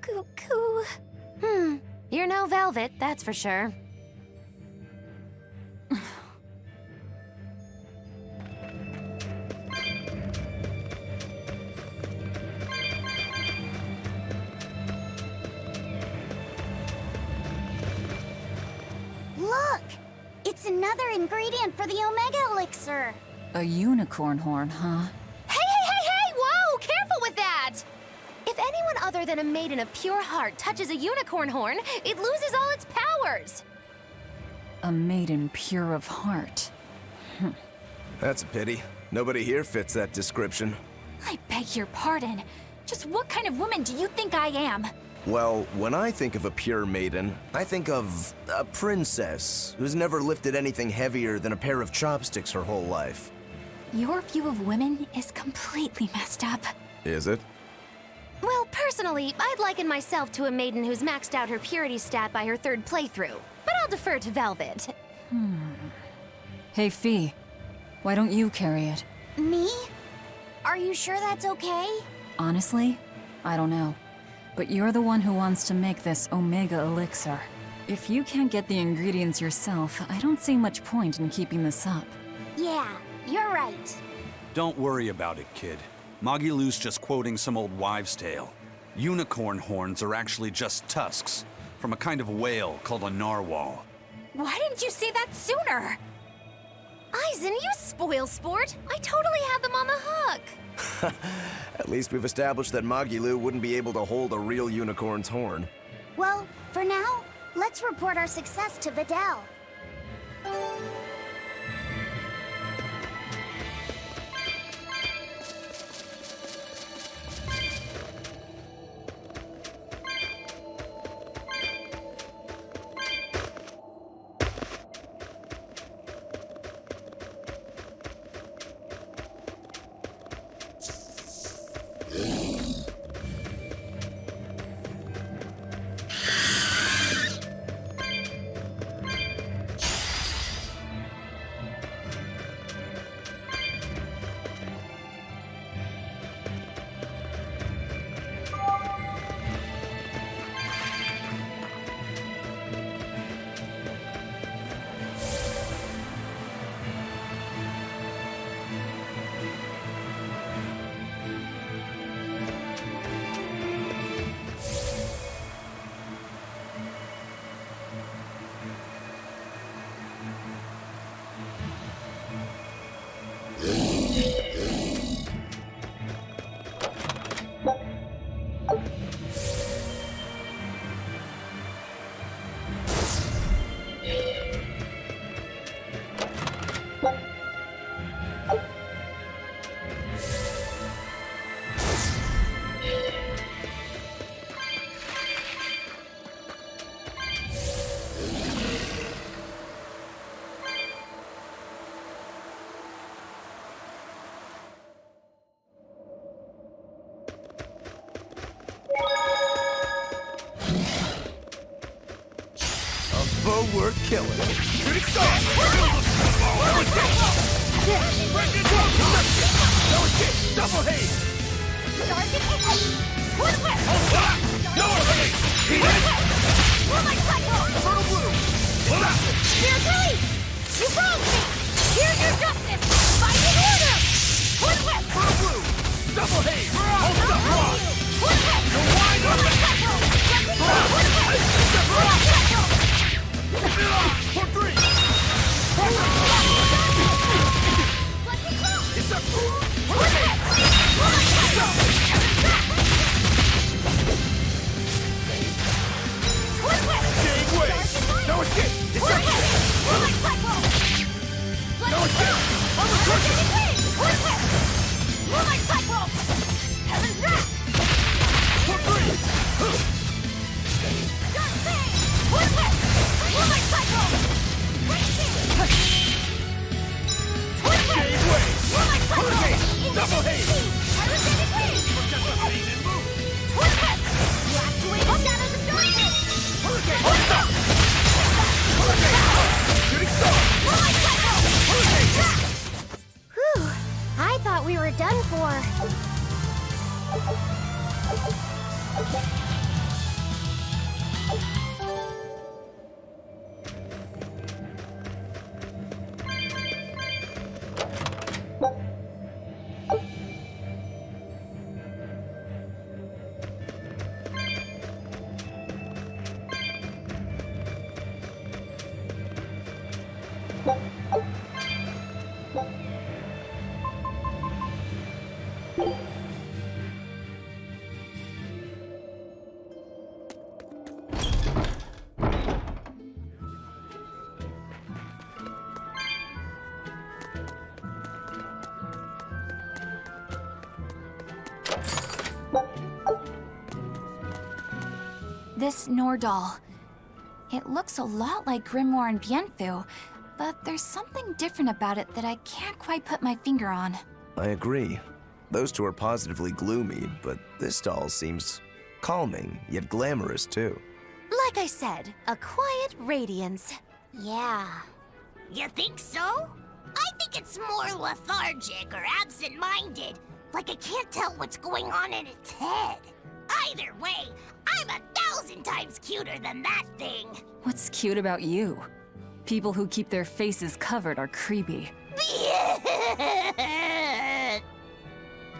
Cuckoo. You're no Velvet, that's for sure. Look! It's another ingredient for the Omega Elixir. A unicorn horn, huh? Hey! Whoa! Careful with that! If anyone other than a maiden of pure heart touches a unicorn horn, it loses all its powers. A maiden pure of heart. That's a pity. Nobody here fits that description. I beg your pardon. Just what kind of woman do you think I am? Well, when I think of a pure maiden, I think of a princess who's never lifted anything heavier than a pair of chopsticks her whole life. Your view of women is completely messed up. Is it? Well, personally, I'd liken myself to a maiden who's maxed out her purity stat by her third playthrough. But I'll defer to Velvet. Hey, Fee. Why don't you carry it? Me? Are you sure that's okay? Honestly, I don't know. But you're the one who wants to make this Omega Elixir. If you can't get the ingredients yourself, I don't see much point in keeping this up. Yeah, you're right. Don't worry about it, kid. Magilou's just quoting some old wives' tale. Unicorn horns are actually just tusks from a kind of whale called a narwhal. Why didn't you say that sooner? Eisen, you spoil sport! I totally had them on the hook! At least we've established that Magilou wouldn't be able to hold a real unicorn's horn. Well, for now, let's report our success to Vidal. Foe worth killing. Shooting star! Double haze! Fertile blue! Here's Elise! You wronged me! Here's your justice! Fighting order! Fertile blue! Double haze! Hold up, rock! You're wide open! For three! It's a Jade Waves! No escape! It's a No escape! Armor crushing! Moonlight cycle! Heaven's wrath! For three! Dark Fang! Moonlight cycle! Jade Waves! Moonlight cycle! Hurricane! Double haze! Aerostatic wave! Forget the pain and move! Blast away the shadows of darkness! Hurricane! Hurricane! Shooting star! Moonlight cycle! Hurricane! Whew. I thought we were done for. This Nordal. It looks a lot like Grimoire and Bienfu, but there's something different about it that I can't quite put my finger on. I agree. Those two are positively gloomy, but this doll seems calming, yet glamorous too. Like I said, a quiet radiance. Yeah. You think so? I think it's more lethargic or absent-minded. Like it can't tell what's going on in its head. Either way, I'm 1,000 times cuter than that thing. What's cute about you? People who keep their faces covered are creepy.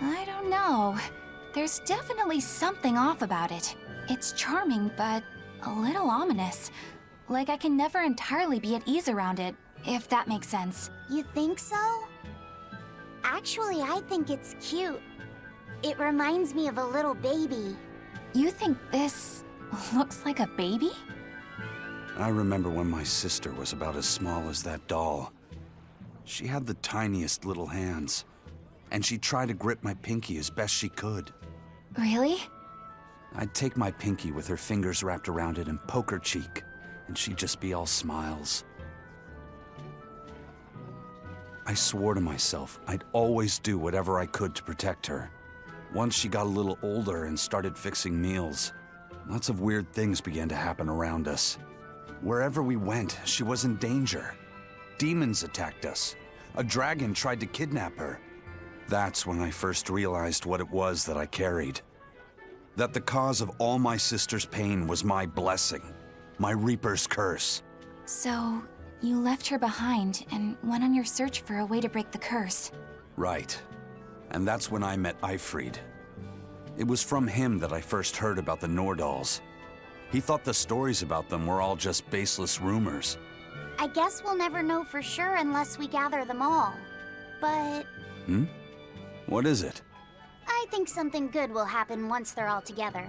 I don't know. There's definitely something off about it. It's charming, but a little ominous. Like I can never entirely be at ease around it, if that makes sense. You think so? Actually, I think it's cute. It reminds me of a little baby. You think this looks like a baby? I remember when my sister was about as small as that doll. She had the tiniest little hands, and she tried to grip my pinky as best she could. Really? I'd take my pinky with her fingers wrapped around it and poke her cheek, and she'd just be all smiles. I swore to myself I'd always do whatever I could to protect her. Once she got a little older and started fixing meals, lots of weird things began to happen around us. Wherever we went, she was in danger. Demons attacked us. A dragon tried to kidnap her. That's when I first realized what it was that I carried. That the cause of all my sister's pain was my blessing, my Reaper's curse. So, you left her behind and went on your search for a way to break the curse. Right. And that's when I met Eifried. It was from him that I first heard about the Nordals. He thought the stories about them were all just baseless rumors. I guess we'll never know for sure unless we gather them all. But What is it? I think something good will happen once they're all together.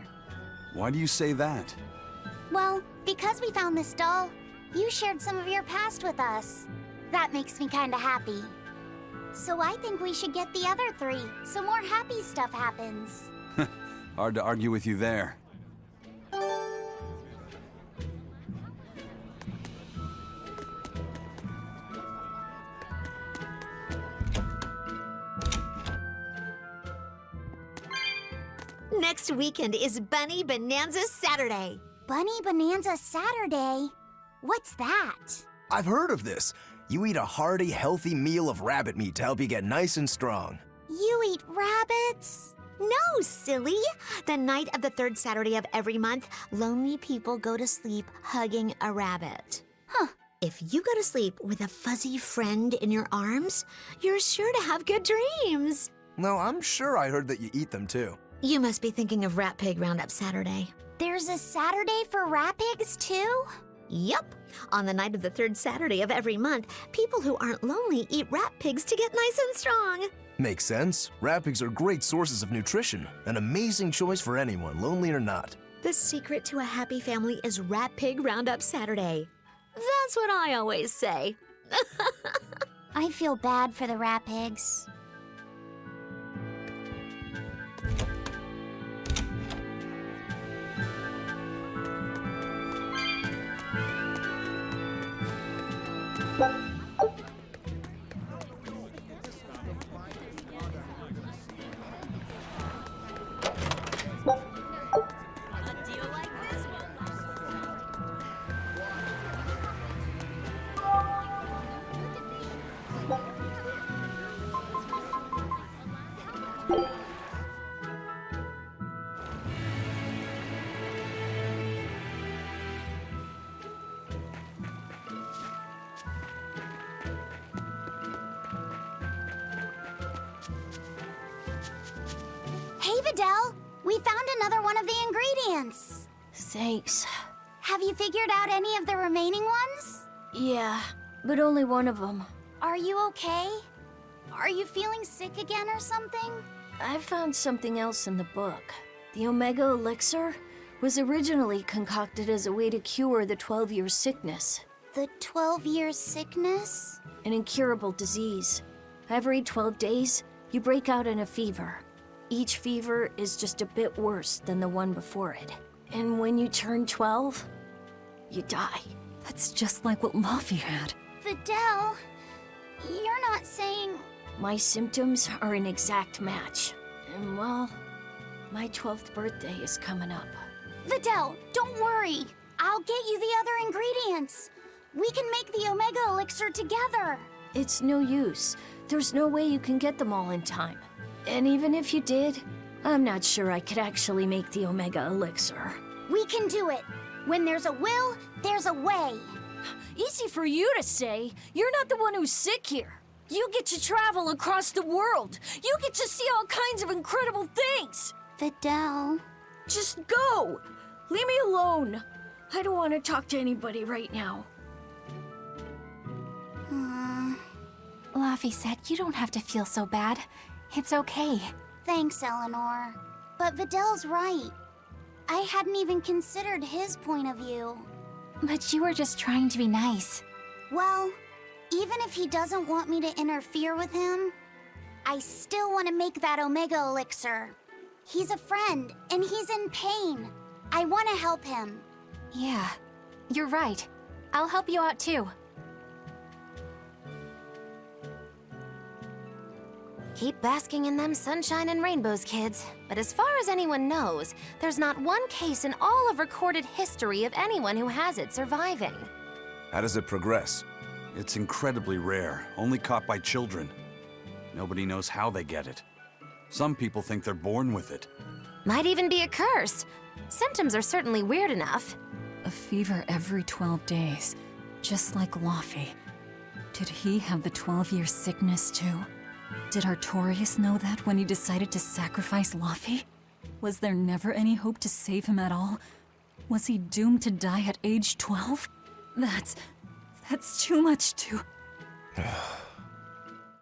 Why do you say that? Well, because we found this doll, you shared some of your past with us. That makes me kinda happy. So I think we should get the other 3, so more happy stuff happens. Hard to argue with you there. Next weekend is Bunny Bonanza Saturday. Bunny Bonanza Saturday? What's that? I've heard of this. You eat a hearty, healthy meal of rabbit meat to help you get nice and strong. You eat rabbits? No, silly. The night of the 3rd Saturday of every month, lonely people go to sleep hugging a rabbit. Huh. If you go to sleep with a fuzzy friend in your arms, you're sure to have good dreams. No, I'm sure I heard that you eat them too. You must be thinking of Rat Pig Roundup Saturday. There's a Saturday for rat pigs too? Yup. On the night of the 3rd Saturday of every month, people who aren't lonely eat rat pigs to get nice and strong. Makes sense. Rat pigs are great sources of nutrition. An amazing choice for anyone, lonely or not. The secret to a happy family is Rat Pig Roundup Saturday. That's what I always say. I feel bad for the rat pigs. Hey, Videl! We found another one of the ingredients! Thanks. Have you figured out any of the remaining ones? Yeah, but only one of them. Are you okay? Are you feeling sick again or something? I found something else in the book. The Omega Elixir was originally concocted as a way to cure the 12-year sickness. The 12-year sickness? An incurable disease. Every 12 days, you break out in a fever. Each fever is just a bit worse than the one before it. And when you turn 12, you die. That's just like what Laffy had. Videl, you're not saying... My symptoms are an exact match. And well, my 12th birthday is coming up. Videl, don't worry. I'll get you the other ingredients. We can make the Omega Elixir together. It's no use. There's no way you can get them all in time. And even if you did, I'm not sure I could actually make the Omega Elixir. We can do it. When there's a will, there's a way. Easy for you to say. You're not the one who's sick here. You get to travel across the world. You get to see all kinds of incredible things. Videl. Just go. Leave me alone. I don't want to talk to anybody right now. Laffy said you don't have to feel so bad. It's okay. Thanks, Eleanor. But Videl's right. I hadn't even considered his point of view. But you were just trying to be nice. Well, even if he doesn't want me to interfere with him, I still want to make that Omega Elixir. He's a friend, and he's in pain. I want to help him. Yeah, you're right. I'll help you out too. Keep basking in them sunshine and rainbows, kids. But as far as anyone knows, there's not one case in all of recorded history of anyone who has it surviving. How does it progress? It's incredibly rare, only caught by children. Nobody knows how they get it. Some people think they're born with it. Might even be a curse. Symptoms are certainly weird enough. A fever every 12 days, just like Laffy. Did he have the 12-year sickness too? Did Artorius know that when he decided to sacrifice Laffy? Was there never any hope to save him at all? Was he doomed to die at age 12? That's too much to...